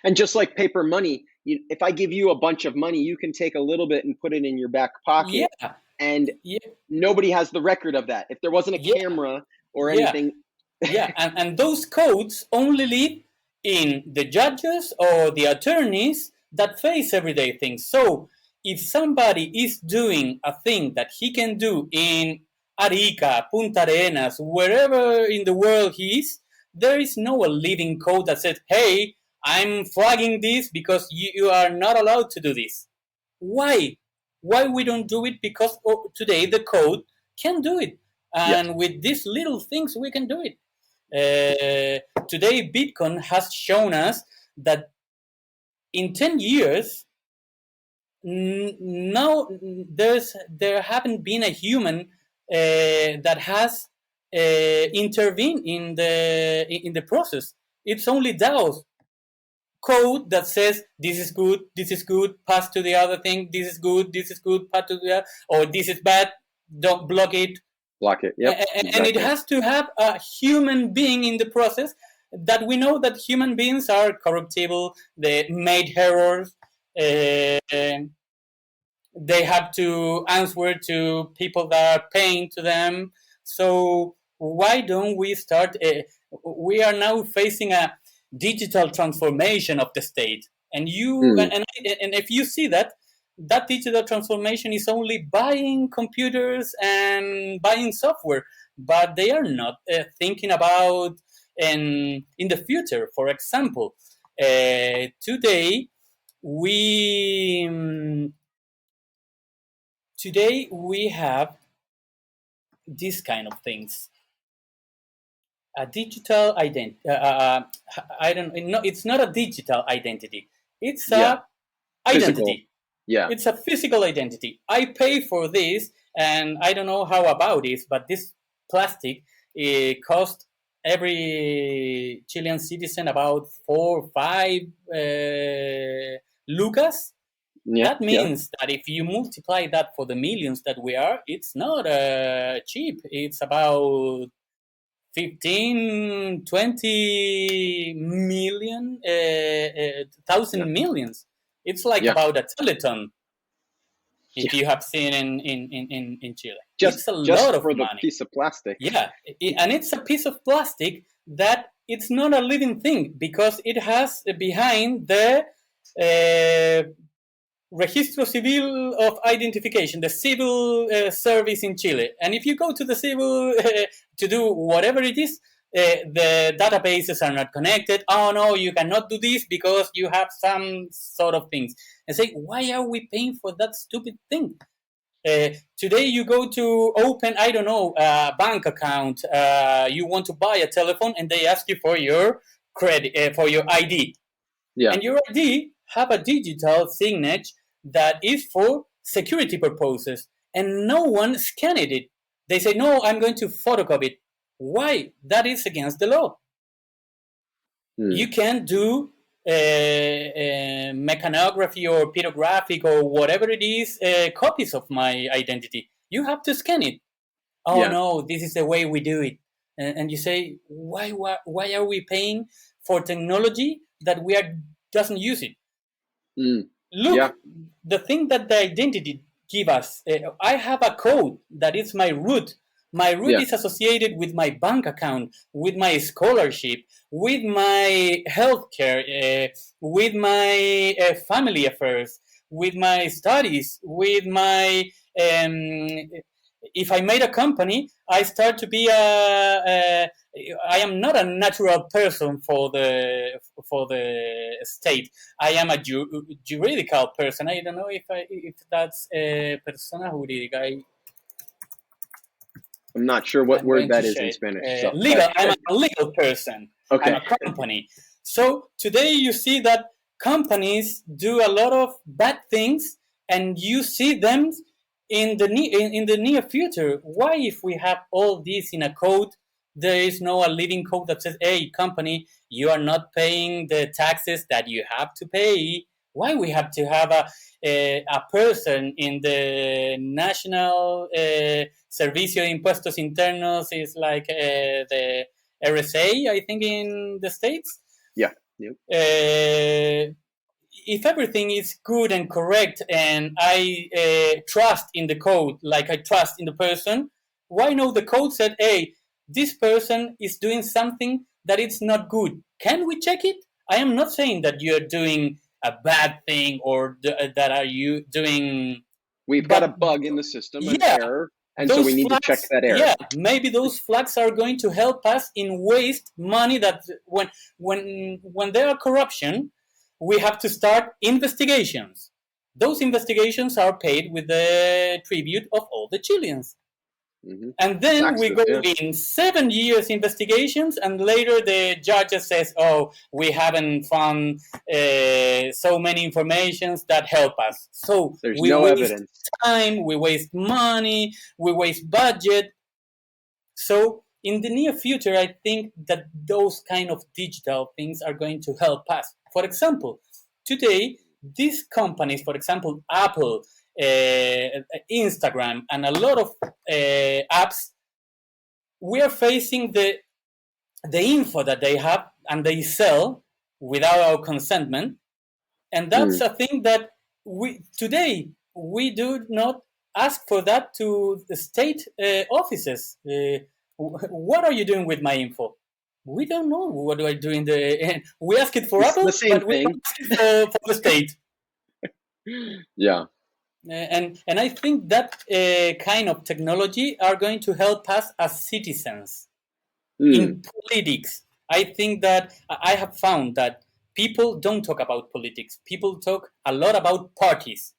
A: And just like paper money, if I give you a bunch of money, you can take a little bit and put it in your back pocket,
B: Yeah,
A: and
B: yeah,
A: nobody has the record of that. If there wasn't a
B: yeah,
A: camera or
B: yeah.
A: anything.
B: Yeah, and those codes only live in the judges or the attorneys that face everyday things. So if somebody is doing a thing that he can do in Arica, Punta Arenas, wherever in the world he is, there is no a living code that says, hey, I'm flagging this because you are not allowed to do this. Why? Why we don't do it? Because today the code can do it.
A: Yes.
B: And with these little things, we can do it. Today, Bitcoin has shown us that in 10 years, now there haven't been a human that has intervened in the process. It's only DAOs code that says this is good, pass to the other thing, this is good, pass to the other, or this is bad, don't block it.
A: Block it. Yep.
B: And it
A: Exactly.
B: has to have a human being in the process, that we know that human beings are corruptible, they made errors, uh, they have to answer to people that are paying to them. So why don't we start we are now facing a digital transformation of the state, and
A: Mm.
B: if you see that digital transformation is only buying computers and buying software, but they are not thinking about in the future. For example, today we today we have these kind of things: a digital identity. I don't know. It's not a digital identity. It's
A: Yeah.
B: a
A: Physical.
B: identity.
A: Yeah.
B: It's a physical identity. I pay for this, and I don't know how about this, but this plastic cost every Chilean citizen about 4 or 5 lucas.
A: Yeah.
B: That
A: Yeah.
B: means that if you multiply that for the millions that we are, it's not cheap. It's about 15, 20 million,
A: Yeah.
B: thousand millions. It's like
A: Yeah.
B: about a teleton, if
A: Yeah.
B: you have seen in Chile.
A: Just
B: It's a
A: just
B: lot of
A: for the
B: money.
A: piece of plastic.
B: Yeah, and it's a piece of plastic that it's not a living thing, because it has behind the uh, Registro Civil of Identification, the civil service in Chile. And if you go to the civil to do whatever it is, the databases are not connected. Oh no, you cannot do this because you have some sort of things. And say, why are we paying for that stupid thing? Today you go to open, I don't know, a bank account. You want to buy a telephone, and they ask you for your credit, for your ID.
A: Yeah.
B: And your ID have a digital signature that is for security purposes, and no one scanned it. They say, no, I'm going to photocopy it. Why? That is against the law. You can do mechanography or pyrographic or whatever it is, copies of my identity. You have to scan it. Oh no, this is the way we do it. And you say, why are we paying for technology that we doesn't use it? Look, the thing that the identity give us. I have a code that is my root. My root is associated with my bank account, with my scholarship, with my healthcare, with my family affairs, with my studies, with my. If I made a company, I start to be I am not a natural person for the state. I am a juridical person. I don't know if that's persona jurídica.
A: I'm not sure what word that is in Spanish.
B: Legal. I'm a legal person. Okay. I'm a company. So today you see that companies do a lot of bad things, and you see them in the near future. Why, if we have all this in a code, there is no a living code that says, hey, company, you are not paying the taxes that you have to pay? Why we have to have a person in the National Servicio de Impuestos Internos, is like the RSA, I think, in the States?
A: Yeah.
B: If everything is good and correct, and I trust in the code like I trust in the person, why no the code said, hey, this person is doing something that it's not good? Can we check it? I am not saying that you're doing a bad thing or that are you doing.
A: We've got a bug in the system, an error, and so we need to check that error.
B: Yeah, maybe those flags are going to help us in waste money. That when there are corruption, we have to start investigations. Those investigations are paid with the tribute of all the Chileans. Mm-hmm. And then we go in 7 years investigations, and later the judge says, oh, we haven't found so many informations that help us. So
A: there's no evidence.
B: Time, we waste money, we waste budget. So in the near future, I think that those kind of digital things are going to help us. For example, today, these companies, for example, Apple, Instagram, and a lot of apps, we are facing the info that they have and they sell without our consentment, and that's a thing that today we do not ask for that to the state offices. What are you doing with my info? We don't know. What do I do in the? We ask it for Apple, but we don't ask it for the state.
A: Yeah.
B: And I think that kind of technology are going to help us as citizens in politics. I think that I have found that people don't talk about politics. People talk a lot about parties,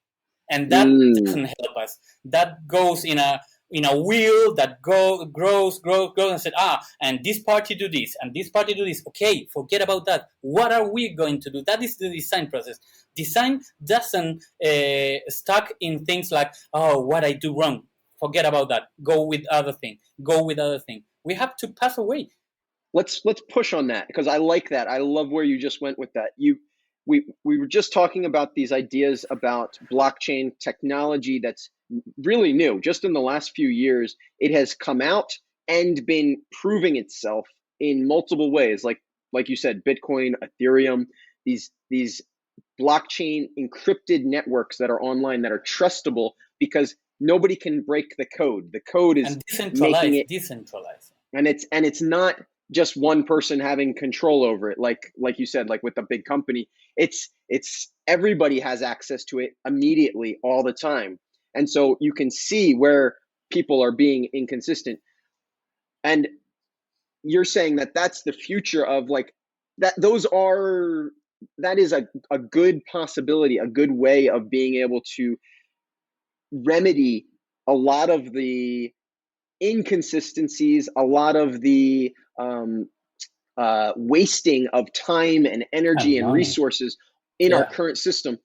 B: and that doesn't help us. That goes in a wheel that grows, and said, and this party do this, and this party do this. Okay, forget about that. What are we going to do? That is the design process. Design doesn't stuck in things like, what I do wrong. Forget about that. Go with other thing. We have to pass away.
A: Let's push on that, because I like that. I love where you just went with that. We were just talking about these ideas about blockchain technology that's really new. Just in the last few years, it has come out and been proving itself in multiple ways. Like you said, Bitcoin, Ethereum, these blockchain encrypted networks that are online that are trustable because nobody can break the code. The code is
B: decentralized.
A: And it's not just one person having control over it, like you said, like with a big company. It's everybody has access to it immediately all the time, and so you can see where people are being inconsistent. And you're saying that that's the future of like that. That is a good possibility, a good way of being able to remedy a lot of the inconsistencies, a lot of the wasting of time and energy
B: And
A: and
B: money.
A: resources in our
B: Yeah.
A: current system.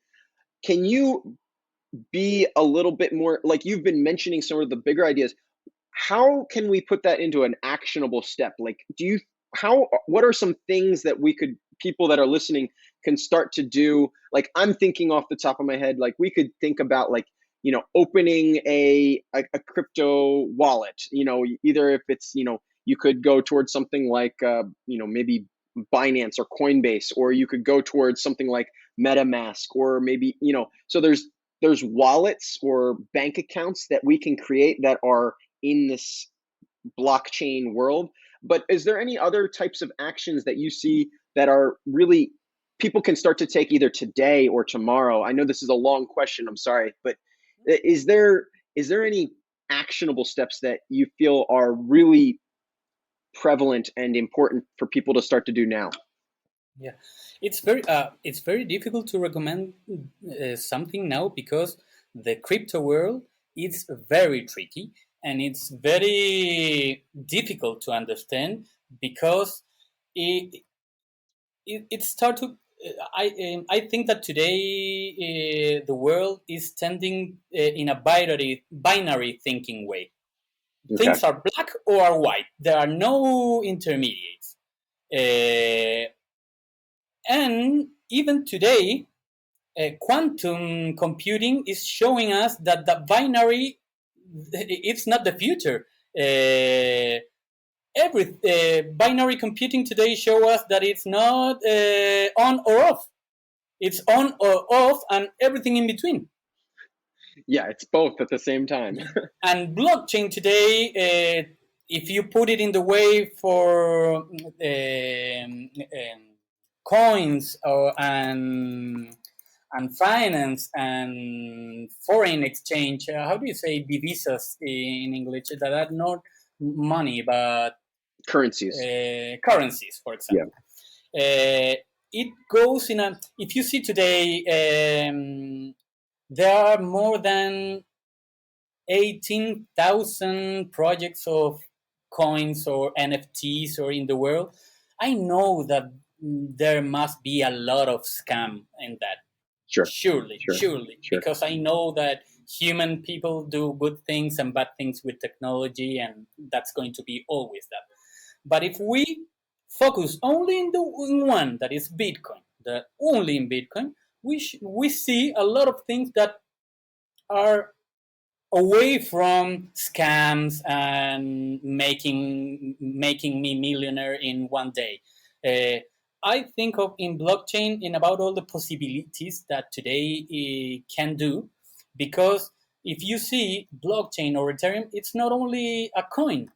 A: Can you be a little bit more, like you've been mentioning some of the bigger ideas? How can we put that into an actionable step? Like, what are some things that people that are listening can start to do? Like, I'm thinking off the top of my head, like we could think about like, opening a crypto wallet, either if it's, you could go towards something like, maybe Binance or Coinbase, or you could go towards something like MetaMask, or maybe, so there's wallets or bank accounts that we can create that are in this blockchain world. But is there any other types of actions that you see that are really people can start to take either today or tomorrow? I know this is a long question, I'm sorry, but is there any actionable steps that you feel are really prevalent and important for people to start to do now?
B: Yeah, it's very difficult to recommend something now because the crypto world is very tricky and it's very difficult to understand because it it start to I think that today the world is tending in a binary thinking way.
A: Okay.
B: Things are black or white. There are no intermediates. Uh, and even today, quantum computing is showing us that the binary it's not the future. Every binary computing today show us that it's not on or off. It's on or off, and everything in between.
A: Yeah, it's both at the same time.
B: And blockchain today, if you put it in the way for coins or and finance and foreign exchange. How do you say divisas in English? That are not money, but
A: Currencies.
B: currencies, for
A: Yeah.
B: example. It goes in a. If you see today, there are more than 18,000 projects of coins or NFTs or in the world. I know that there must be a lot of scam in that.
A: Sure.
B: Surely,
A: Sure.
B: surely,
A: Sure.
B: because I know that human people do good things and bad things with technology, and that's going to be always that. But if we focus only in one, that is Bitcoin, the only in Bitcoin, we see a lot of things that are away from scams and making me millionaire in one day. I think of in blockchain in about all the possibilities that today can do, because if you see blockchain or Ethereum, it's not only a coin;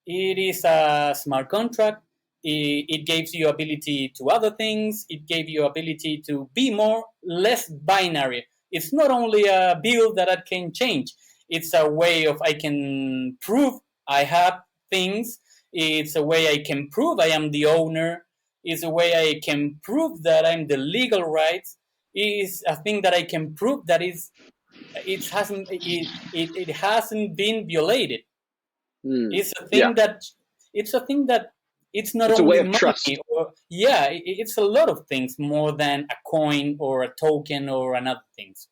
B: it is a smart contract. It gives you ability to other things. It gave you ability to be less binary. It's not only a bill that I can change. It's a way of I can prove I have things. It's a way I can prove I am the owner. It's a way I can prove that I'm the legal rights. It's a thing that I can prove that it hasn't been violated.
A: Mm.
B: It's a
A: Yeah.
B: thing that it's a thing that it's not
A: It's a way
B: only
A: of
B: money
A: trust.
B: or it's a lot of things more than a coin or a token or another things.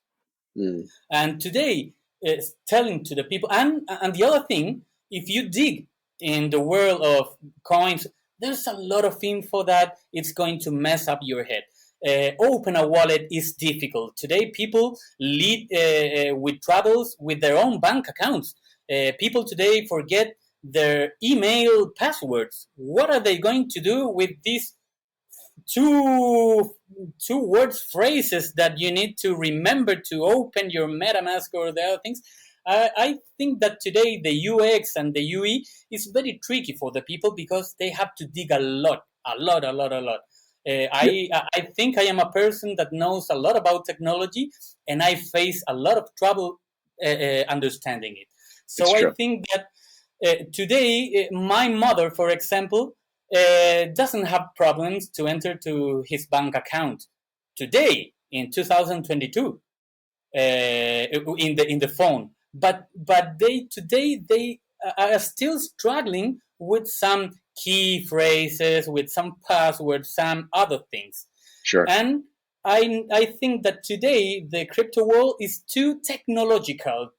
A: Mm.
B: And today it's telling to the people and the other thing, if you dig in the world of coins, there's a lot of info that it's going to mess up your head. Open a wallet is difficult today. People lead with troubles with their own bank accounts. People today forget their email passwords. What are they going to do with these two two words phrases that you need to remember to open your MetaMask or the other things? I think that today the UX and the UE is very tricky for the people because they have to dig a lot, a lot, a lot, a lot.
A: Yeah,
B: I think I am a person that knows a lot about technology, and I face a lot of trouble understanding it.
A: it's
B: So I
A: true.
B: think that today, my mother, for example, doesn't have problems to enter to his bank account today in 2022 in the phone. But they today they are still struggling with some key phrases, with some passwords, some other things.
A: Sure.
B: And I think that today the crypto world is too technological.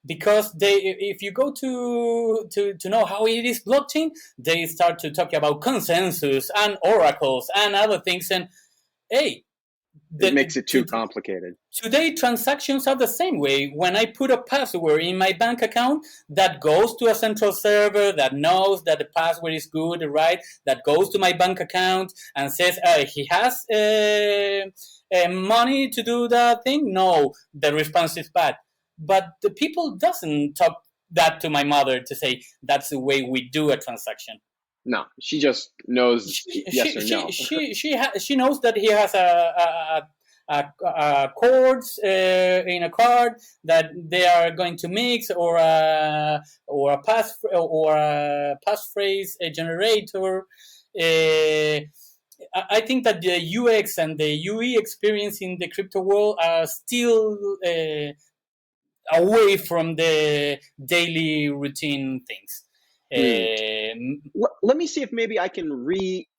B: Because they, if you go to know how it is blockchain, they start to talk about consensus and oracles and other things. And hey,
A: It
B: the,
A: makes it too
B: to,
A: complicated.
B: today transactions are the same way. When I put a password in my bank account, that goes to a central server that knows that the password is good, right? That goes to my bank account and says, he has money to do that thing. No, the response is bad. But the people doesn't talk that to my mother to say that's the way we do a transaction.
A: No, she just knows yes or no.
B: She knows that he has a chords in a card that they are going to mix, or a passphrase generator. I think that the UX and the UE experience in the crypto world are still away from the daily routine things.
A: Hmm.
B: Um,
A: Let me see if maybe I can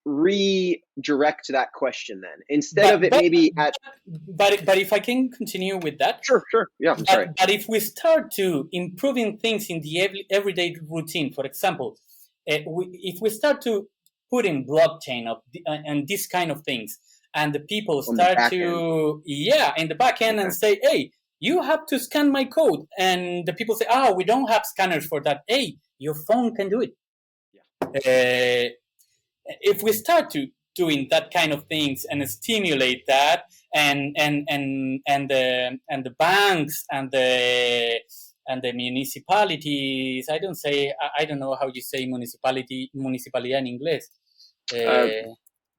A: redirect that question then. Instead of
B: but
A: it
B: but
A: maybe at
B: but if I can continue with that,
A: sure, sure. Yeah, I'm sorry.
B: but if we start to improving things in the everyday routine, for example, if we start to put in blockchain and this kind of things, and the people
A: On the
B: start
A: back end.
B: to, yeah, in the back end,
A: Okay.
B: and say, hey, you have to scan my code, and the people say, oh, we don't have scanners for that. Hey, your phone can do it.
A: Yeah.
B: If we start to doing that kind of things and stimulate that, and the banks and the municipalities, I don't know how you say municipalidad in English.
A: Uh,
B: uh,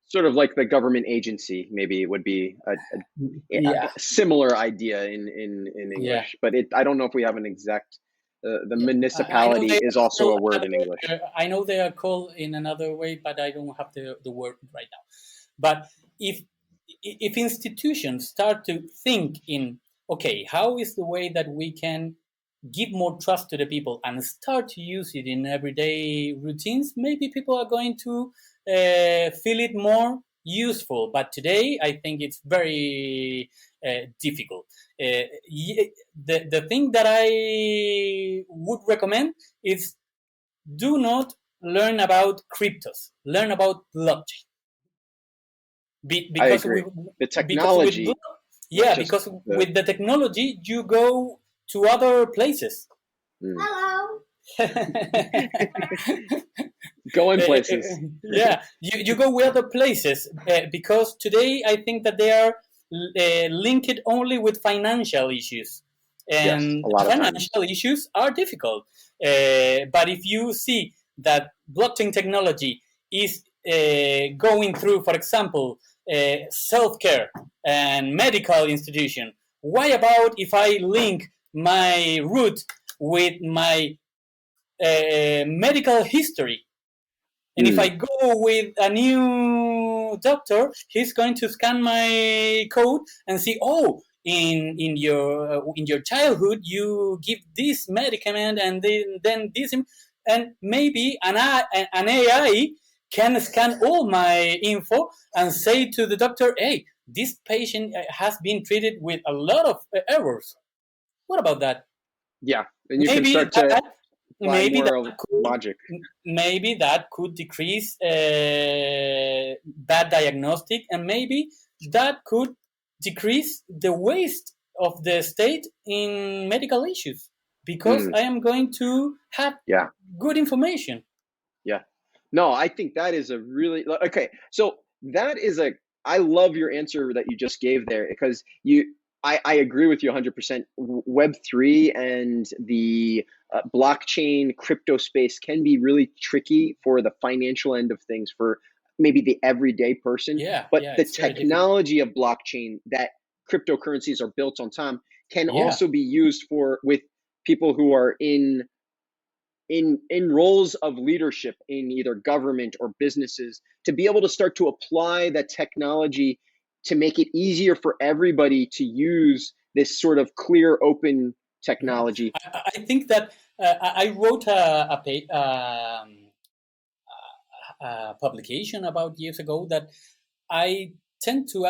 A: Sort of like the government agency, maybe it would be
B: yeah,
A: a similar idea in
B: yeah,
A: English, but I don't know if we have an exact. The
B: yeah. I know
A: municipality
B: they
A: is
B: are
A: also
B: called
A: a word in English.
B: I know they are called in another way, but I don't have the word right now. But if institutions start to think in, okay, how is the way that we can give more trust to the people and start to use it in everyday routines, maybe people are going to feel it more useful. But today, I think it's very difficult. The thing that I would recommend is do not learn about cryptos, learn about blockchain.
A: I
B: Because
A: agree. The
B: because with
A: technology, not
B: yeah,
A: just
B: because
A: the.
B: with the technology you go to other places.
A: Mm.
B: Hello.
A: Going places.
B: Yeah, you go with other places because today I think that they are linked only with financial issues,
A: Yes,
B: and
A: a lot of times.
B: financial issues are difficult. But if you see that blockchain technology is going through, for example, self care and medical institution, why about if I link my root with my medical history? And if I
A: Mm.
B: go with a new doctor, he's going to scan my code and see, oh, in your childhood you give this medicament, and then this, and maybe an AI can scan all my info and say to the doctor, hey, this patient has been treated with a lot of errors. What about that?
A: Yeah, and you can
B: Maybe
A: start to apply
B: maybe that
A: more
B: could
A: logic.
B: maybe that could decrease bad diagnostic, and maybe that could decrease the waste of the state in medical issues, because
A: Mm.
B: I am going to have
A: Yeah,
B: good information.
A: yeah. No, I think that is a really okay. So that is a. I love your answer that you just gave there because I agree with you 100%. Web3 and the blockchain crypto space can be really tricky for the financial end of things for maybe the everyday person.
B: Yeah,
A: But
B: yeah,
A: the
B: it's very difficult.
A: technology of blockchain that cryptocurrencies are built on time can
B: Yeah,
A: also be used for with people who are in roles of leadership in either government or businesses to be able to start to apply that technology to make it easier for everybody to use this sort of clear open
B: yeah.
A: technology.
B: I think that I wrote a publication about years ago that I tend to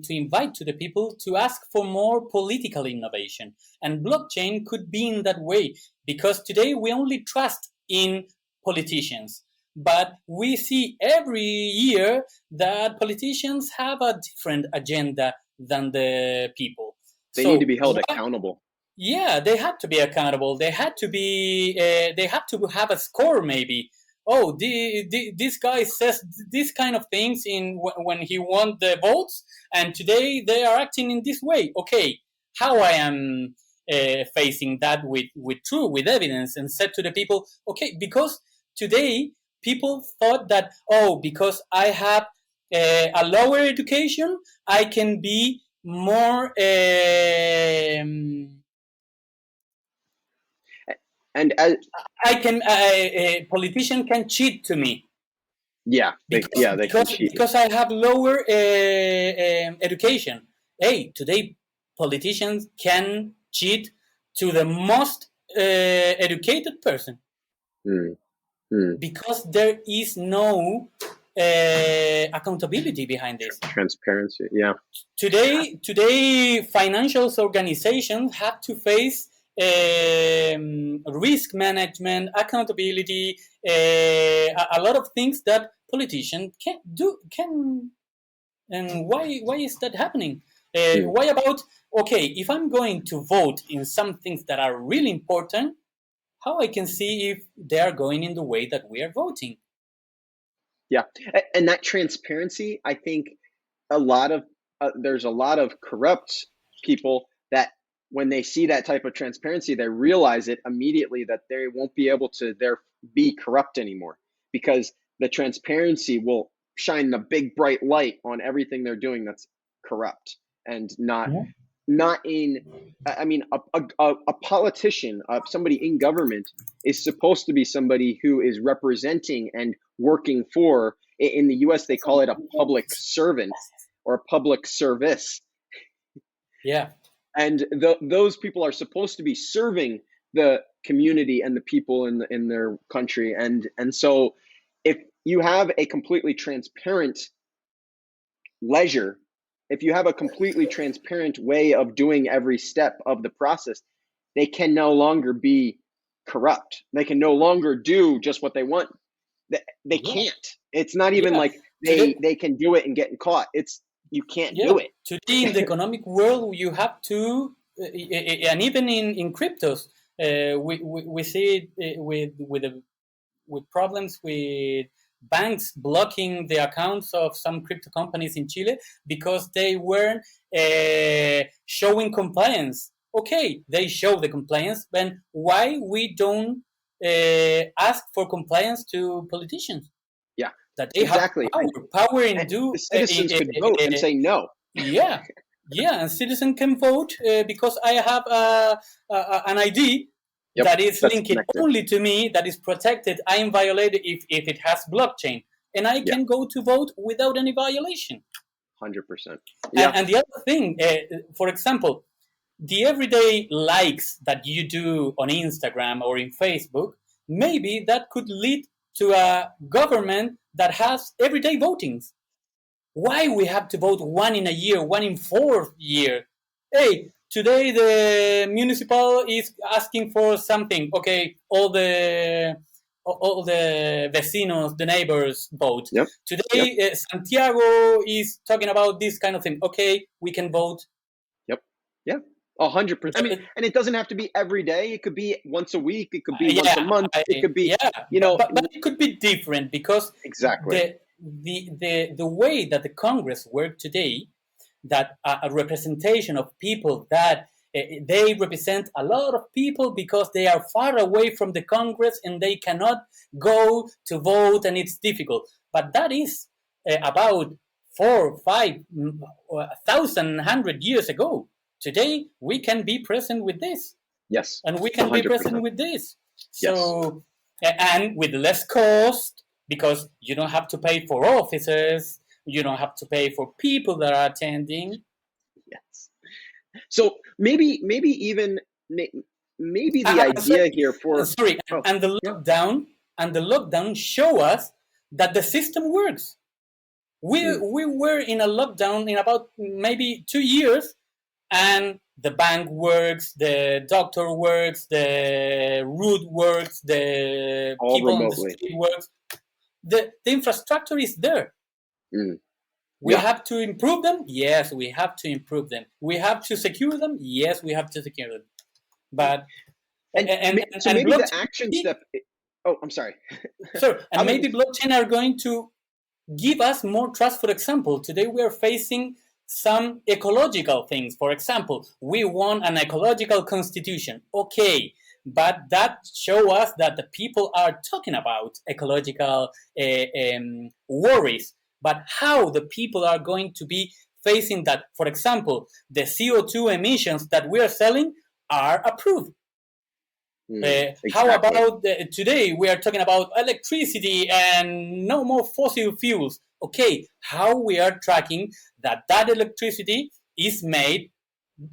B: invite to the people to ask for more political innovation, and blockchain could be in that way, because today we only trust in politicians, but we see every year that politicians have a different agenda than the people.
A: They need to
B: So
A: be held accountable.
B: yeah, they had to be accountable. They had to be. They had to have a score. Maybe. Oh, this guy says this kind of things in when he won the votes, and today they are acting in this way. Okay, how I am facing that with evidence, and said to the people, okay, because today people thought that, oh, because I have a lower education, I can be more.
A: And as,
B: I can a politician can cheat to me
A: yeah, they can cheat.
B: because I have lower education. Hey, today politicians can cheat to the most educated person
A: Mm, mm.
B: because there is no accountability behind this.
A: Transparency. Yeah.
B: Today, financial organizations have to face risk management, accountability, a lot of things that politicians can't do. Can And why is that happening?
A: Mm.
B: Why about, okay, if I'm going to vote in some things that are really important, how I can see if they are going in the way that we are voting?
A: Yeah. And that transparency, I think a lot of there's a lot of corrupt people that when they see that type of transparency, they realize it immediately that they won't be able to there be corrupt anymore because the transparency will shine the big bright light on everything they're doing that's corrupt and
B: Yeah.
A: not in I mean a politician, somebody in government is supposed to be somebody who is representing and working for, in the US they call it a public servant or a public service,
B: Yeah.
A: and those people are supposed to be serving the community and the people in their country, and so if you have a completely transparent leisure, if you have a completely transparent way of doing every step of the process, they can no longer be corrupt. They can no longer do just what they want. They
B: Yeah.
A: can't. It's not even
B: Yeah.
A: like
B: Today,
A: they can do it and get caught. It's you can't
B: yeah,
A: do it.
B: today in the economic world, you have to, and even in cryptos, we see it with problems with banks blocking the accounts of some crypto companies in Chile because they weren't showing compliance. Okay, they show the compliance, but why we don't ask for compliance to politicians
A: Yeah,
B: that they have
A: exactly.
B: power
A: And
B: in
A: the
B: do
A: citizens could vote and say no.
B: yeah, yeah, and citizen can vote because I have an ID
A: Yep,
B: that is
A: that's
B: linked
A: connected.
B: only to me, that is protected. I am violated if it has blockchain, and I
A: Yeah,
B: can go to vote without any violation.
A: 100%.
B: And,
A: Yeah,
B: and the other thing, for example, the everyday likes that you do on Instagram or in Facebook, maybe that could lead to a government that has everyday votings. Why we have to vote one in a year, one in 4 year? Hey, today the municipal is asking for something. Okay, all the vecinos, the neighbors vote.
A: yep, yep,
B: Today Santiago is talking about this kind of thing. Okay, we can vote.
A: yep, yeah. 100%. I mean, and it doesn't have to be every day. It could be once a week. It could be once a
B: Yeah,
A: month. It could be,
B: yeah,
A: you
B: but,
A: know,
B: but but it could be different because
A: exactly.
B: the way that the Congress work today, that a representation of people that they represent a lot of people because they are far away from the Congress and they cannot go to vote and it's difficult. But that is about 4, 5, 1,000 years ago. Today we can be present with this,
A: Yes.
B: and we can be present
A: 100%.
B: with this.
A: Yes.
B: So and with less cost because you don't have to pay for officers, you don't have to pay for people that are attending.
A: Yes. So maybe even maybe the
B: Sorry,
A: idea here for
B: sorry,
A: oh yeah
B: and the lockdown show us that the system works. We were in a lockdown in about maybe 2 years, and the bank works, the doctor works, the road works, the
A: all
B: people on the
A: remotely.
B: street works. The infrastructure is there.
A: Mm.
B: We
A: Yeah.
B: have to improve them. Yes, we have to improve them. We have to secure them. Yes, we have to secure them. But
A: And so
B: and
A: maybe the
B: blockchain,
A: action step. Oh, I'm sorry.
B: sure,
A: I
B: and
A: was
B: maybe blockchain are going to give us more trust. For example, today we are facing some ecological things. For example, we want an ecological constitution. Okay, but that show us that the people are talking about ecological worries. But how the people are going to be facing that? For example, the CO2 emissions that we are selling are approved. How
A: exactly.
B: about today we are talking about electricity and no more fossil fuels? Okay, how we are tracking that electricity is made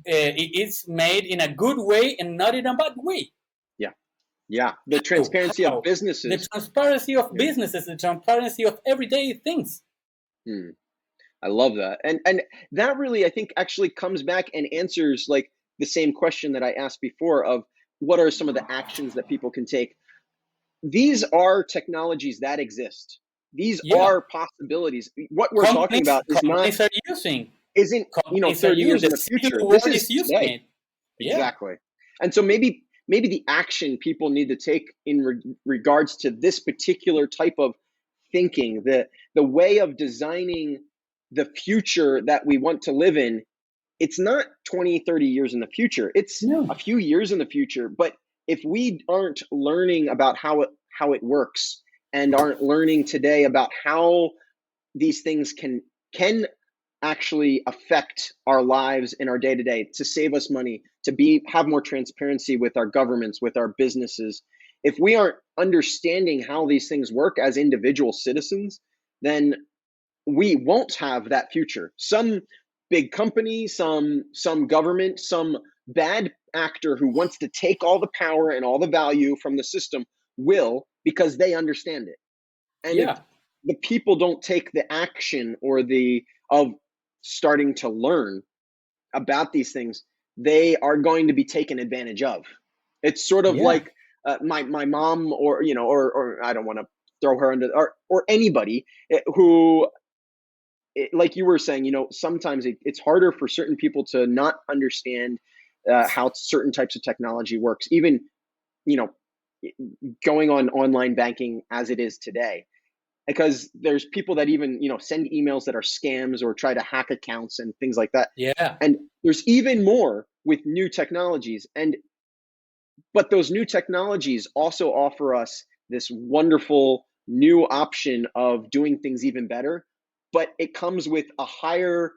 B: it's made in a good way and not in a bad way?
A: Yeah. Yeah. The transparency of
B: How the
A: businesses.
B: transparency of
A: Yeah.
B: businesses, the transparency of everyday things.
A: Hmm. I love that. And that really, I think, actually comes back and answers like the same question that I asked before of what are some of the actions that people can take. These are technologies that exist. These
B: Yeah,
A: are possibilities. What we're talking
B: companies
A: about is not
B: are using
A: isn't,
B: companies are
A: 30
B: using
A: years
B: the
A: in the
B: civil
A: future. This
B: world
A: is
B: is using
A: today.
B: it. Yeah,
A: Exactly. And so maybe the action people need to take in regards to this particular type of thinking, the way of designing the future that we want to live in, it's not 20, 30 years in the future. It's
B: no,
A: a few years in the future, but if we aren't learning about how it works and aren't learning today about how these things can actually affect our lives in our day to day, to save us money, to have more transparency with our governments, with our businesses. If we aren't understanding how these things work as individual citizens, then we won't have that future. Some big company, some government, some bad actor who wants to take all the power and all the value from the system will, because they understand it. And if
B: yeah,
A: the people don't take the action or the of starting to learn about these things, they are going to be taken advantage of. It's sort of
B: yeah,
A: like my mom, or or I don't want to throw her under, or anybody who, like you were saying, sometimes it's harder for certain people to not understand how certain types of technology works, even you know going on online banking as it is today, because there's people that even send emails that are scams or try to hack accounts and things like that.
B: yeah,
A: And there's even more with new technologies, but those new technologies also offer us this wonderful new option of doing things even better, but it comes with a higher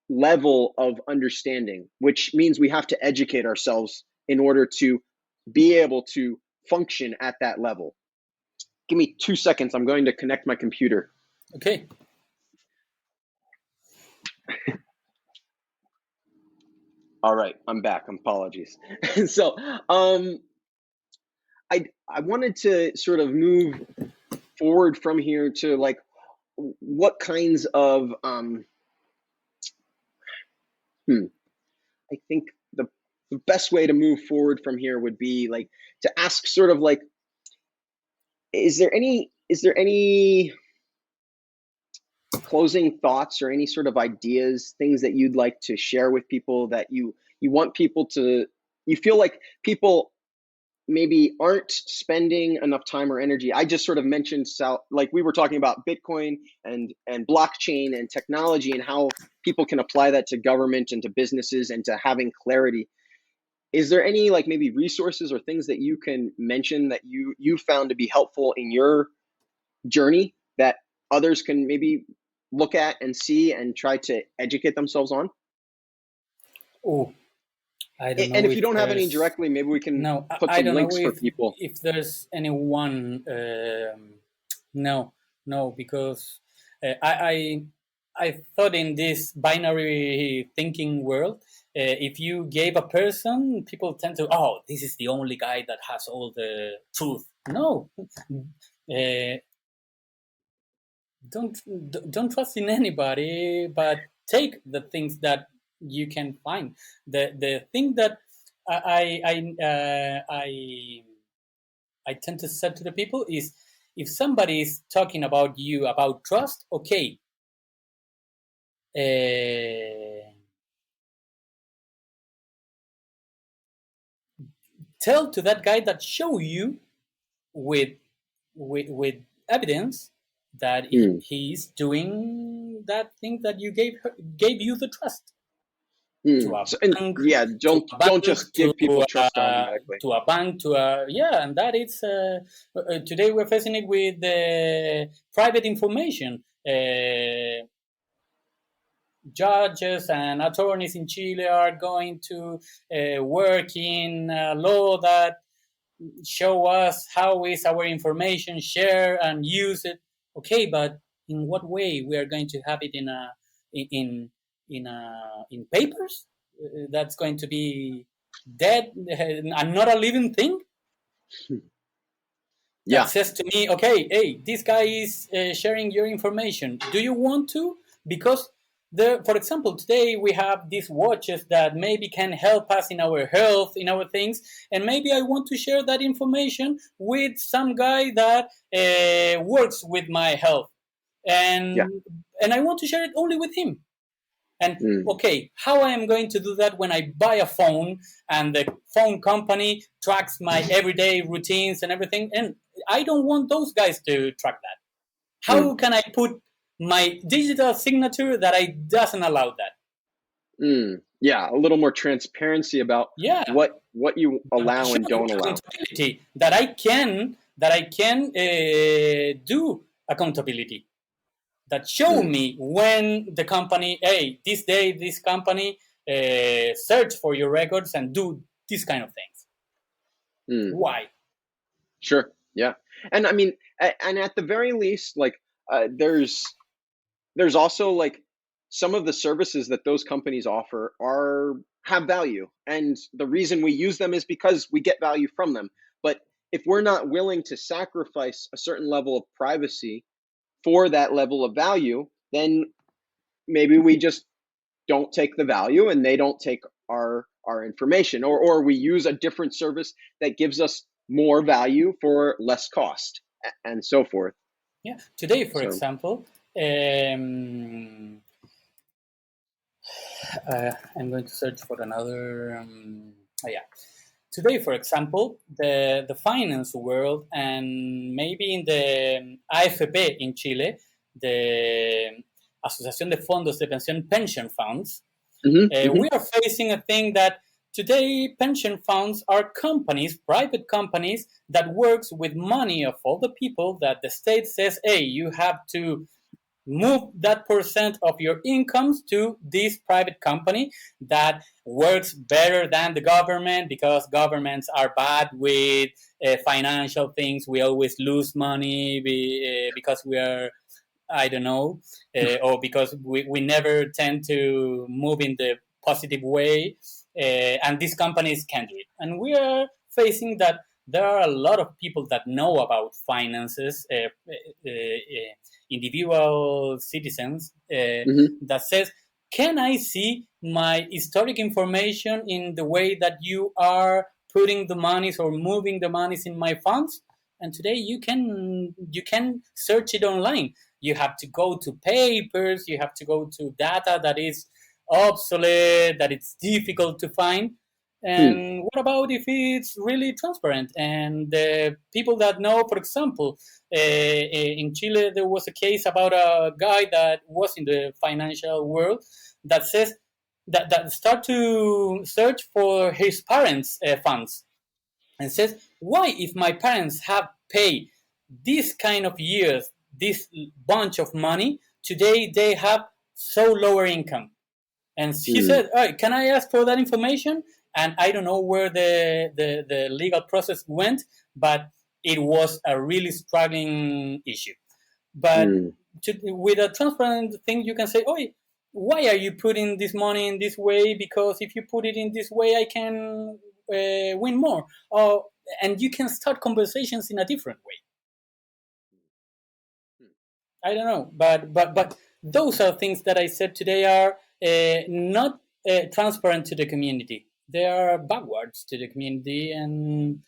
A: level of understanding, which means we have to educate ourselves in order to be able to function at that level. Give me 2 seconds. I'm going to connect my computer.
B: okay.
A: All right, I'm back. Apologies. So, I wanted to sort of move forward from here to like what kinds of I think the best way to move forward from here would be like to ask sort of like, is there any closing thoughts or any sort of ideas, things that you'd like to share with people that you want people to, you feel like people maybe aren't spending enough time or energy. I just sort of mentioned, like we were talking about Bitcoin and blockchain and technology and how people can apply that to government and to businesses and to having clarity. Is there any like maybe resources or things that you can mention that you found to be helpful in your journey that others can maybe look at and see and try to educate themselves on?
B: Oh, I don't
A: And
B: know
A: if you
B: if
A: don't have any
B: there's
A: directly, maybe we can
B: no.
A: put
B: I
A: some
B: don't know
A: links for people.
B: if there's anyone. No, no, because I thought in this binary thinking world, if you gave a person, people tend to, oh, this is the only guy that has all the truth. No, uh, don't don't trust in anybody, but take the things that you can find. The thing that I tend to say to the people is, if somebody is talking about you about trust, okay, tell to that guy that show you with with evidence that he's doing that thing that you gave you the trust. To a
A: So, and
B: bank,
A: yeah,
B: to a
A: don't
B: bank,
A: just give people trust automatically.
B: to a bank, to a, yeah, and that is today we're facing it with private information. Judges and attorneys in Chile are going to work in a law that show us how is our information shared and use it. Okay, but in what way we are going to have it in a in papers? That's going to be dead and not a living thing that
A: Yeah.
B: says to me, okay, hey, this guy is sharing your information. Do you want to? Because there, for example, today we have these watches that maybe can help us in our health, in our things, and maybe I want to share that information with some guy that works with my health,
A: Yeah.
B: and I want to share it only with him. And
A: Mm.
B: okay, how I am going to do that when I buy a phone and the phone company tracks my everyday routines and everything? And I don't want those guys to track that.
A: Mm.
B: How can I put my digital signature that I doesn't allow that?
A: Yeah, a little more transparency about
B: Yeah,
A: what you allow and don't allow.
B: accountability that I can do accountability that show
A: Mm.
B: me when the company, hey, this day this company search for your records and do this kind of things.
A: Mm.
B: Why?
A: Sure. Yeah. And I mean, and at the very least, like there's also like some of the services that those companies offer are have value, and the reason we use them is because we get value from them. But if we're not willing to sacrifice a certain level of privacy for that level of value, then maybe we just don't take the value and they don't take our information, or we use a different service that gives us more value for less cost and so forth.
B: Yeah. Today, for
A: So
B: example, I'm going to search for another. Oh yeah. Today, for example, the finance world and maybe in the AFP in Chile, the Asociación de Fondos de Pension Funds,
A: mm-hmm, mm-hmm,
B: we are facing a thing that today pension funds are companies, private companies that works with money of all the people that the state says, hey, you have to move that percent of your incomes to this private company that works better than the government because governments are bad with financial things. We always lose money because we are, I don't know, or because we never tend to move in the positive way, and these companies can do it. And we are facing that there are a lot of people that know about finances, individual citizens,
A: mm-hmm.
B: that says, can I see my historic information in the way that you are putting the monies or moving the monies in my funds? And today you can search it online. You have to go to papers, you have to go to data that is obsolete, that it's difficult to find.
A: Hmm.
B: And what about if it's really transparent? And the people that know, for example, in Chile, there was a case about a guy that was in the financial world that says that start to search for his parents' funds and says, why, if my parents have paid this kind of years, this bunch of money, today they have so lower income? And he
A: Hmm.
B: said, all right, can I ask for that information? And I don't know where the legal process went, but it was a really struggling issue. But
A: Hmm.
B: with a transparent thing, you can say, oh, why are you putting this money in this way? Because if you put it in this way, I can win more. And you can start conversations in a different way. I don't know, but those are things that I said today are not transparent to the community. They are backwards to the community, and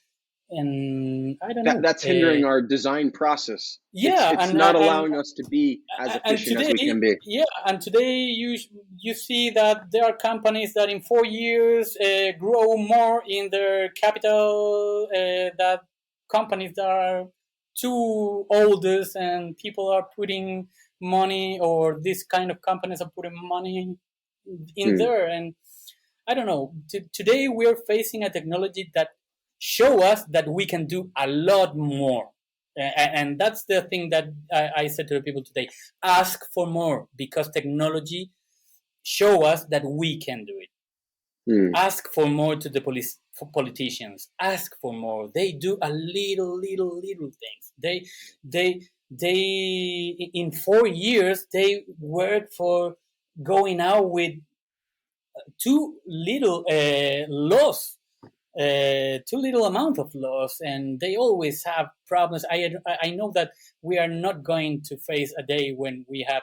B: I don't know.
A: That's hindering our design process.
B: Yeah,
A: It's not allowing us to be as
B: and
A: efficient as we
B: today,
A: can be.
B: yeah, and today you see that there are companies that in 4 years grow more in their capital that companies that are too oldest, and people are putting money, or this kind of companies are putting money in
A: Hmm.
B: there. And I don't know. Today we are facing a technology that show us that we can do a lot more. And that's the thing that I said to the people today. Ask for more, because technology show us that we can do it.
A: Hmm.
B: Ask for more to the police, for politicians. Ask for more. They do a little things. They in 4 years they work for going out with too little loss, too little amount of loss, and they always have problems. I know that we are not going to face a day when we have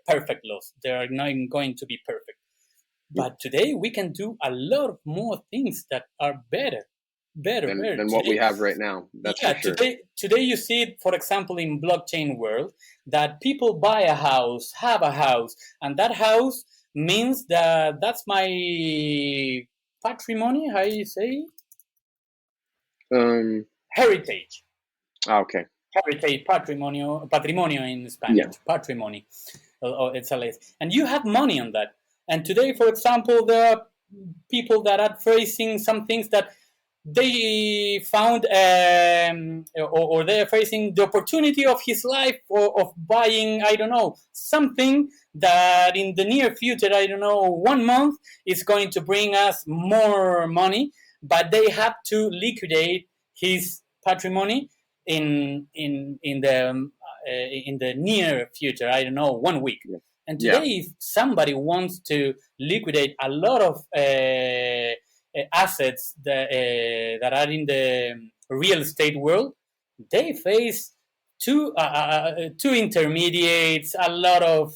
B: perfect loss. They are not going to be perfect. But today we can do a lot of more things that are better.
A: Than what we
B: Today,
A: have right now. That's
B: yeah,
A: for sure.
B: today you see it, for example, in blockchain world, that people buy a house, have a house, and that house means that that's my patrimony. How you say
A: Um.
B: heritage?
A: Okay.
B: Heritage, patrimonio in
A: Yeah.
B: Spanish, patrimony. It's a list, and you have money on that. And today, for example, there are people that are facing some things that they found, or they're facing the opportunity of his life, or of buying, I don't know, something that in the near future, I don't know, 1 month is going to bring us more money, but they have to liquidate his patrimony in the near future, I don't know, 1 week.
A: Yeah.
B: And
A: Yeah.
B: today, if somebody wants to liquidate a lot of assets that are in the real estate world, they face two intermediates, a lot of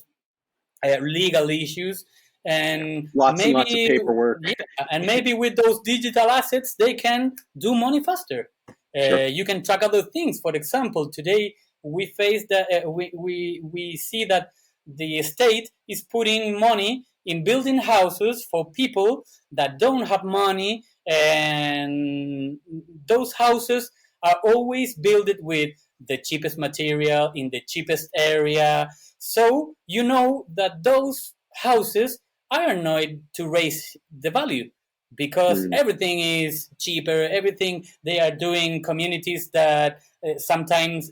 B: legal issues, and
A: Lots and lots of paperwork.
B: yeah, and maybe with those digital assets they can do money faster.
A: Sure.
B: You can track other things. For example, today we face that we see that the state is putting money in building houses for people that don't have money, and those houses are always built with the cheapest material in the cheapest area. So you know that those houses are not to raise the value, because
A: Hmm.
B: everything is cheaper. Everything, they are doing communities that sometimes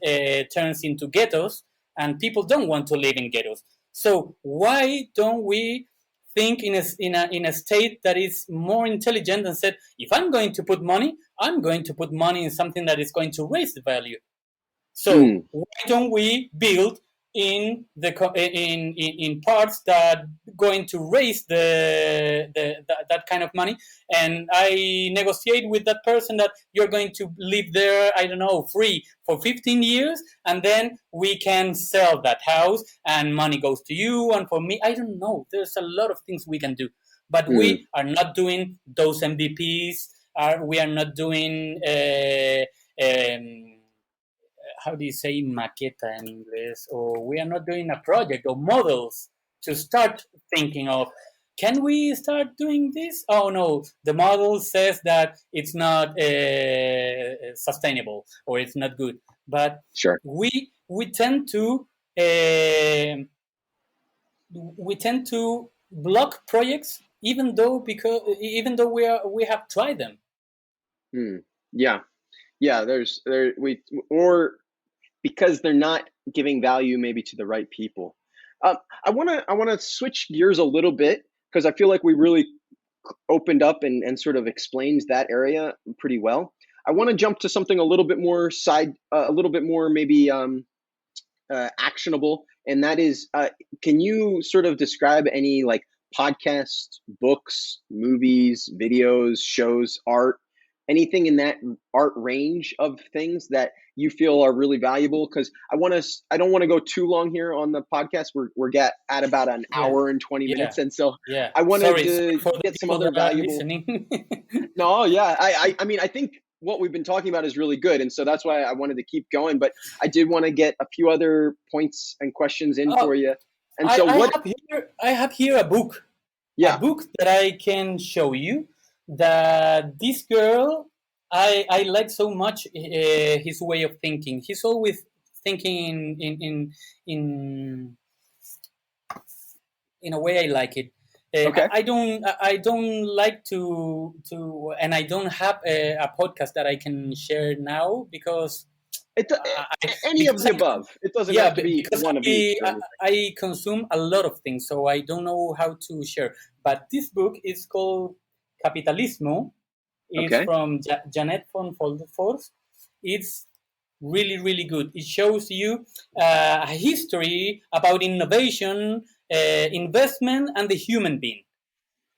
B: turns into ghettos, and people don't want to live in ghettos. So why don't we think in a state that is more intelligent, and said, if I'm going to put money, I'm going to put money in something that is going to raise the value. So
A: Hmm.
B: why don't we build in parts that going to raise that kind of money, and I negotiate with that person that you're going to live there, I don't know, free for 15 years, and then we can sell that house and money goes to you and for me. I don't know. There's a lot of things we can do, but
A: Hmm.
B: we are not doing those MVPs. We are not doing. How do you say maqueta in English? Or we are not doing a project or models to start thinking of. can we start doing this? Oh no, the model says that it's not sustainable or it's not good. But
A: Sure.
B: we tend to uh, we tend to block projects even though we have tried them.
A: Hmm. Yeah. Yeah. Or because they're not giving value maybe to the right people. I wanna switch gears a little bit because I feel like we really opened up and sort of explains that area pretty well. I want to jump to something a little bit more a little bit more maybe actionable, and that is, can you sort of describe any like podcasts, books, movies, videos, shows, art, anything in that art range of things that you feel are really valuable? Because I don't want to go too long here on the podcast. We're at about an
B: Yeah,
A: hour and 20 minutes,
B: yeah,
A: and so
B: yeah.
A: I wanted
B: Sorry
A: to
B: for the
A: get some
B: people
A: other
B: that are
A: valuable.
B: listening.
A: No, yeah, I mean, I think what we've been talking about is really good, and so that's why I wanted to keep going. But I did want to get a few other points and questions in for
B: Oh,
A: you. And so, what?
B: I have here a
A: Yeah.
B: book that I can show you. That this girl, I like so much his way of thinking. He's always thinking in in a way I like it.
A: Okay.
B: I don't like to, and I don't have a podcast that I can share now because
A: It,
B: I
A: any of
B: because
A: the above. It doesn't
B: yeah,
A: have to be
B: because
A: one of each or anything.
B: I consume a lot of things, so I don't know how to share. But this book is called Capitalismo. It's
A: Okay.
B: from Janet von Forst. It's really good. It shows you a history about innovation, investment, and the human being.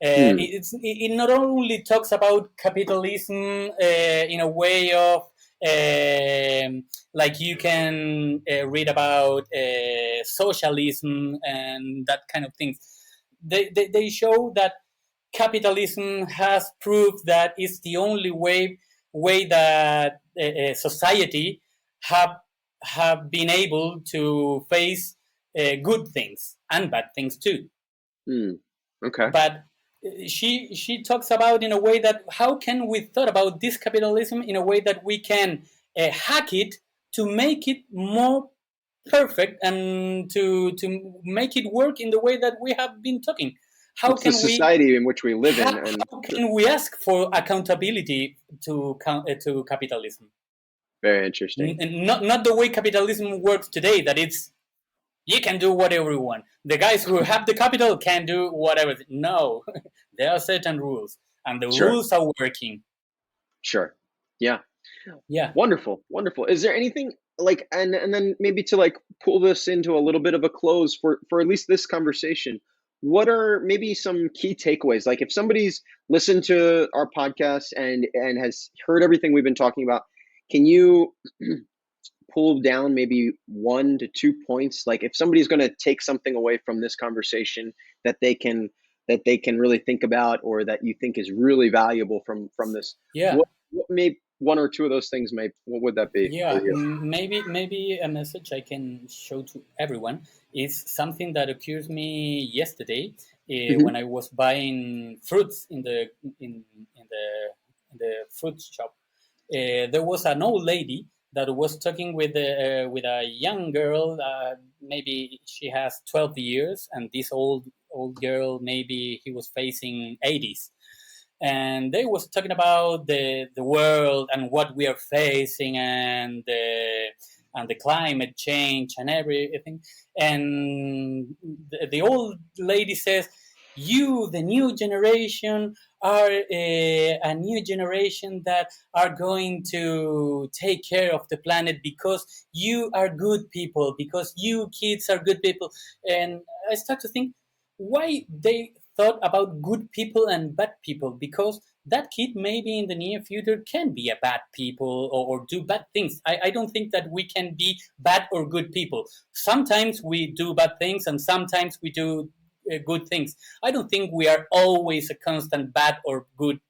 A: Hmm.
B: It not only talks about capitalism in a way of like you can read about socialism and that kind of things. They show that capitalism has proved that it's the only way that society have have been able to face good things and bad things too.
A: Hmm. Okay.
B: But she talks about in a way that how can we thought about this capitalism in a way that we can hack it to make it more perfect and to make it work in the way that we have been talking. How
A: It's the
B: can we
A: society in which we live in, and
B: how can we ask for accountability to capitalism?
A: very interesting.
B: Not the way capitalism works today, that it's you can do whatever you want. The guys who have the capital can do whatever. No, there are certain rules, and the
A: Sure.
B: rules are working.
A: Sure. Yeah.
B: Yeah,
A: Wonderful, wonderful. Is there anything like, and then maybe to like pull this into a little bit of a close for at least this conversation, what are maybe some key takeaways? Like if somebody's listened to our podcast and has heard everything we've been talking about, can you pull down maybe 1 to 2 points? Like if somebody's going to take something away from this conversation that they can really think about, or that you think is really valuable from this,
B: yeah,
A: what may one or two of those things may what would that be for
B: yeah.
A: you?
B: Maybe a message I can show to everyone is something that occurred me yesterday
A: Hmm.
B: when I was buying fruits in the fruit shop. There was an old lady that was talking with a young girl. Maybe she has 12 years, and this old girl maybe he was facing 80s, and they was talking about the world and what we are facing and the climate change and everything. And the old lady says, "You, the new generation, are a new generation that are going to take care of the planet because you are good people, because you kids are good people." And I start to think why they thought about good people and bad people, because that kid maybe in the near future can be a bad people or do bad things. I don't think that we can be bad or good people. Sometimes we do bad things and sometimes we do good things. I don't think we are always a constant bad or good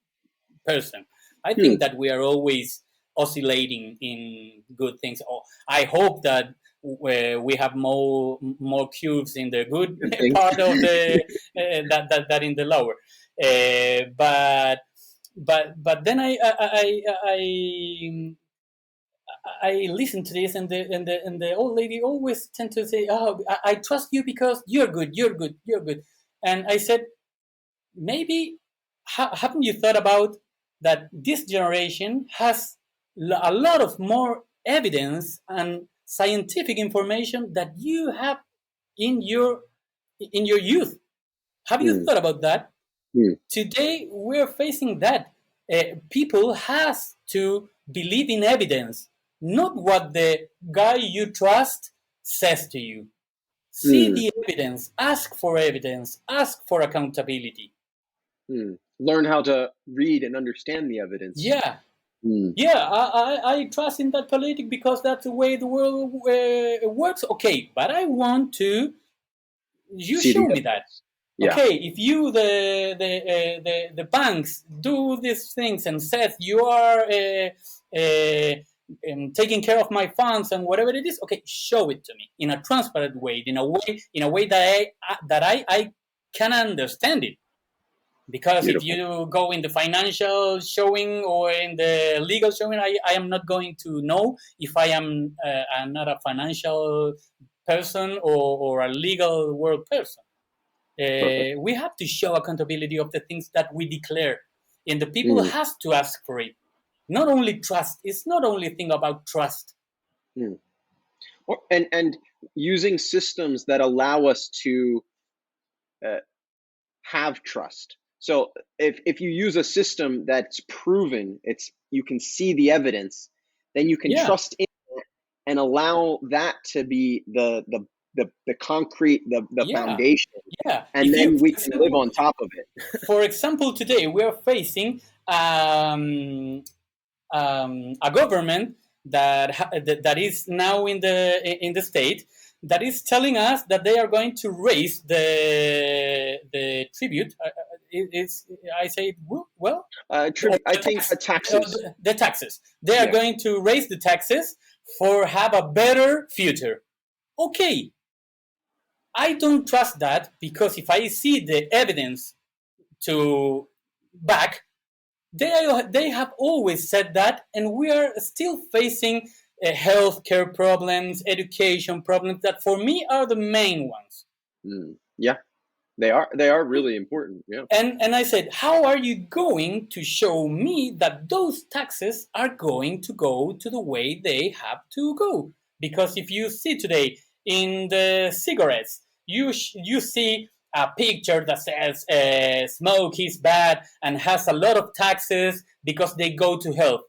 B: person. I
A: Hmm.
B: think that we are always oscillating in good things. Or I hope that where we have more cubes in the good
A: Good thing.
B: part of the that in the lower. But then I listen to this, and the old lady always tend to say, "Oh, I trust you because you're good, you're good, you're good." And I said, maybe haven't you thought about that this generation has a lot of more evidence and scientific information that you have in your youth? Have you
A: Mm,
B: thought about that?
A: mm,
B: Today we're facing that. People has to believe in evidence, not what the guy you trust says to you. See
A: mm,
B: the evidence, ask for accountability.
A: mm. Learn how to read and understand the evidence.
B: Yeah,
A: Mm.
B: yeah, I trust in that politic because that's the way the world works. Okay, but I want to you
A: See the
B: show me that.
A: evidence. Yeah.
B: Okay, if you the banks do these things and says you are taking care of my funds and whatever it is, okay, show it to me in a transparent way, in a way that I can understand it. Because if
A: Beautiful.
B: you go in the financial showing or in the legal showing, I am not going to know if I'm not a financial person or a legal world person.
A: Perfect.
B: We have to show accountability of the things that we declare, and the people
A: Mm,
B: has to ask for it. Not only trust. It's not only a thing about trust.
A: mm. And using systems that allow us to uh, have trust. So if you use a system that's proven, you can see the evidence, then you can
B: Yeah,
A: trust in it and allow that to be the concrete, the
B: yeah,
A: foundation,
B: yeah.
A: and
B: If you,
A: then we can live on top of it.
B: for example, today we are facing a government that is now in the state that is telling us that they are going to raise the tribute. It's I say well
A: I think taxes.
B: the taxes. They are
A: Yeah.
B: going to raise the taxes for have a better future. Okay, I don't trust that because if I see the evidence to back they have always said that, and we are still facing healthcare problems, education problems that for me are the main ones.
A: Yeah, they are really important. Yeah.
B: And I said, how are you going to show me that those taxes are going to go to the way they have to go? Because if you see today in the cigarettes, you see a picture that says smoke is bad and has a lot of taxes because they go to health.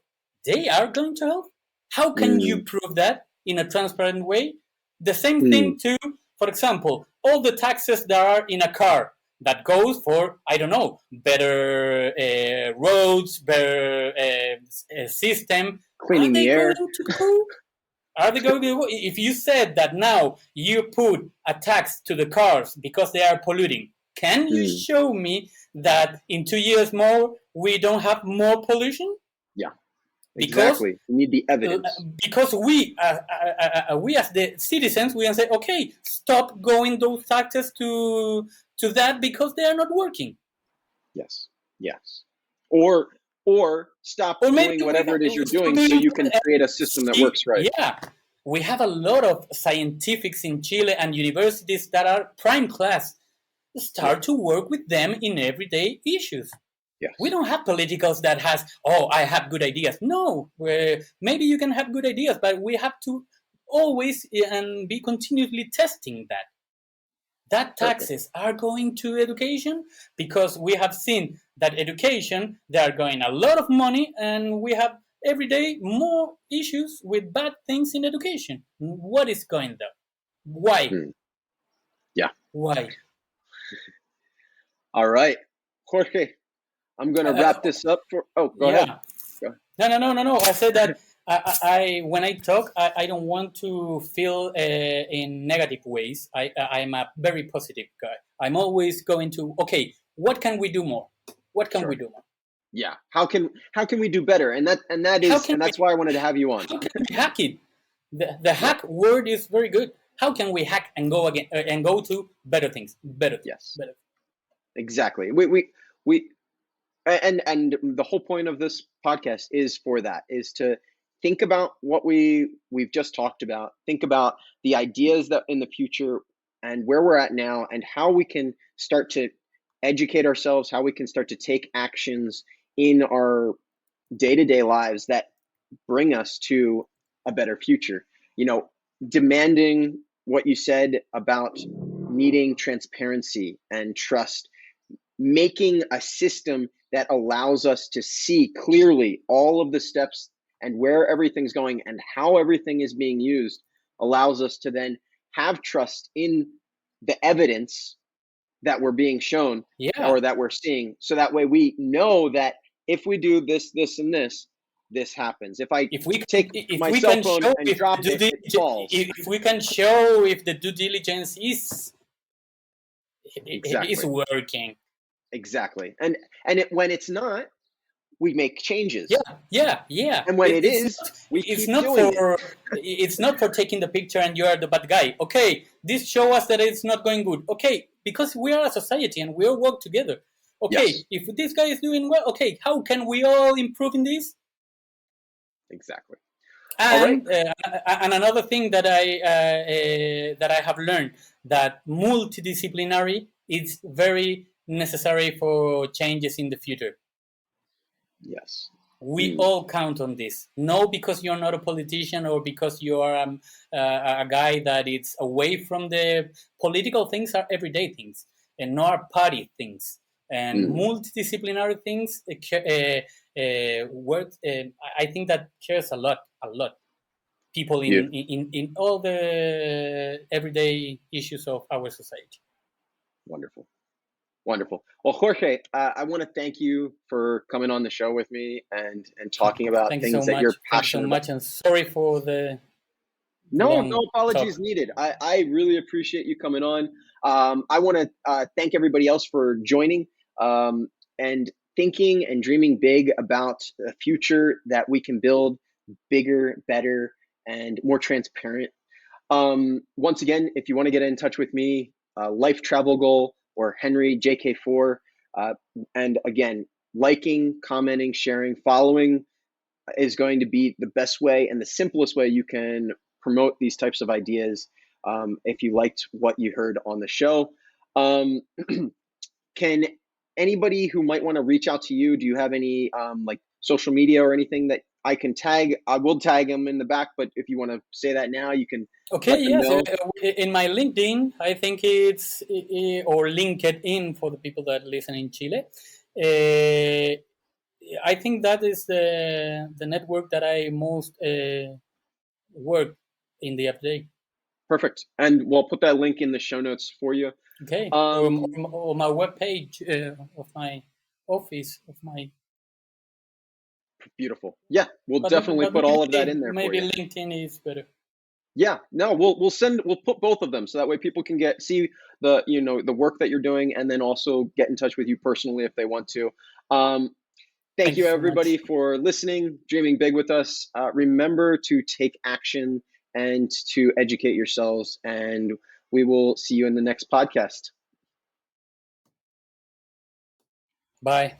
B: They are going to health. How can you
A: Mm,
B: prove that in a transparent way? The same
A: mm,
B: thing too. For example, all the taxes that are in a car that goes for I don't know better roads, better system. Are
A: cleaning
B: they
A: the
B: going
A: air.
B: to go? Are they going to go? If you said that now you put a tax to the cars because they are polluting, can you
A: Mm,
B: show me that in 2 years more we don't have more pollution?
A: yeah,
B: Because
A: exactly. We need the evidence.
B: because we as the citizens we can say okay stop going those taxes to that because they are not working.
A: Yes, yes. Or or stop
B: Or maybe
A: doing
B: we
A: whatever it is you're
B: stop
A: doing so
B: doing
A: you can create a system that
B: see,
A: works right.
B: yeah, we have a lot of scientifics in Chile and universities that are prime class.
A: Yeah.
B: Start to work with them in everyday issues. We
A: Yes.
B: don't have politicals that has oh I have good ideas. No, maybe you can have good ideas, but we have to always and be continuously testing that
A: Perfect.
B: taxes are going to education because we have seen that education they are going a lot of money and we have every day more issues with bad things in education. What is going there? Why?
A: Hmm. Yeah.
B: Why?
A: All right. Jorge, I'm going to
B: Uh,
A: wrap this up for. Oh, go ahead.
B: yeah.
A: Go.
B: No. I said that I when I talk, I don't want to feel in negative ways. I'm a very positive guy. I'm always going to okay. What can we do more? What can we
A: Sure.
B: do more?
A: Yeah. How can we do better? And
B: How can we
A: that's why I wanted to have you on.
B: how can we hack it? The hack word is very good. How can we hack and go again and go to better things,
A: Yes,
B: better?
A: exactly. We and the whole point of this podcast is for that, is to think about what we've just talked about, think about the ideas that in the future and where we're at now, and how we can start to educate ourselves, how we can start to take actions in our day-to-day lives that bring us to a better future. You know, demanding what you said about needing transparency and trust, making a system that allows us to see clearly all of the steps and where everything's going and how everything is being used, allows us to then have trust in the evidence that we're being shown
B: Yeah.
A: or that we're seeing. So that way we know that if we do this, this, and this happens. If I take
B: If
A: my
B: we
A: cell
B: can
A: phone
B: show
A: and
B: if
A: drop
B: the
A: it, it falls.
B: if we can show if the due diligence is
A: Exactly.
B: working.
A: Exactly. And when it's not, we make changes.
B: Yeah.
A: And when it
B: It's
A: is,
B: not.
A: we keep doing it.
B: It's not for taking the picture and you are the bad guy. Okay, this show us that it's not going good. Okay, because we are a society and we all work together. Okay,
A: Yes,
B: if this guy is doing well, okay, how can we all improve in this?
A: exactly. All right.
B: And another thing that I have learned, that multidisciplinary is very necessary for changes in the future.
A: Yes.
B: We all count on this. No, because you're not a politician or because you are a guy that is away from the political things, are everyday things and not party things. And multidisciplinary things work. I think that cares a lot, a lot. People
A: Beautiful.
B: in all the everyday issues of our society.
A: Wonderful. Wonderful. Well, Jorge, I want to thank you for coming on the show with me and talking about
B: Thank you so
A: things that
B: much.
A: you're
B: Thank you so
A: passionate about.
B: much, and sorry for the
A: No, no
B: long
A: apologies
B: talk.
A: needed. I really appreciate you coming on. I want to thank everybody else for joining and thinking and dreaming big about a future that we can build bigger, better, and more transparent. Once again, if you want to get in touch with me, Life Travel Goal or Henry JK4, and again, liking, commenting, sharing, following is going to be the best way and the simplest way you can promote these types of ideas. If you liked what you heard on the show, um, can anybody who might want to reach out to you, do you have any like social media or anything that I can tag? I will tag them in the back, but if you want to say that now, you can
B: Okay,
A: let them
B: yes.
A: know.
B: In my LinkedIn, I think it's or LinkedIn for the people that listen in Chile. Uh, I think that is the network that I most work in the update.
A: Perfect. And we'll put that link in the show notes for you.
B: Okay,
A: Um,
B: or my web page of my office of my.
A: Beautiful. Yeah, we'll
B: But
A: definitely put all of that in there for
B: maybe
A: you.
B: LinkedIn is better.
A: Yeah, no, we'll put both of them so that way people can see the the work that you're doing and then also get in touch with you personally if they want to. Thank
B: Thank you
A: you
B: so
A: everybody
B: much.
A: for listening, dreaming big with us. Remember to take action and to educate yourselves, and we will see you in the next podcast.
B: Bye.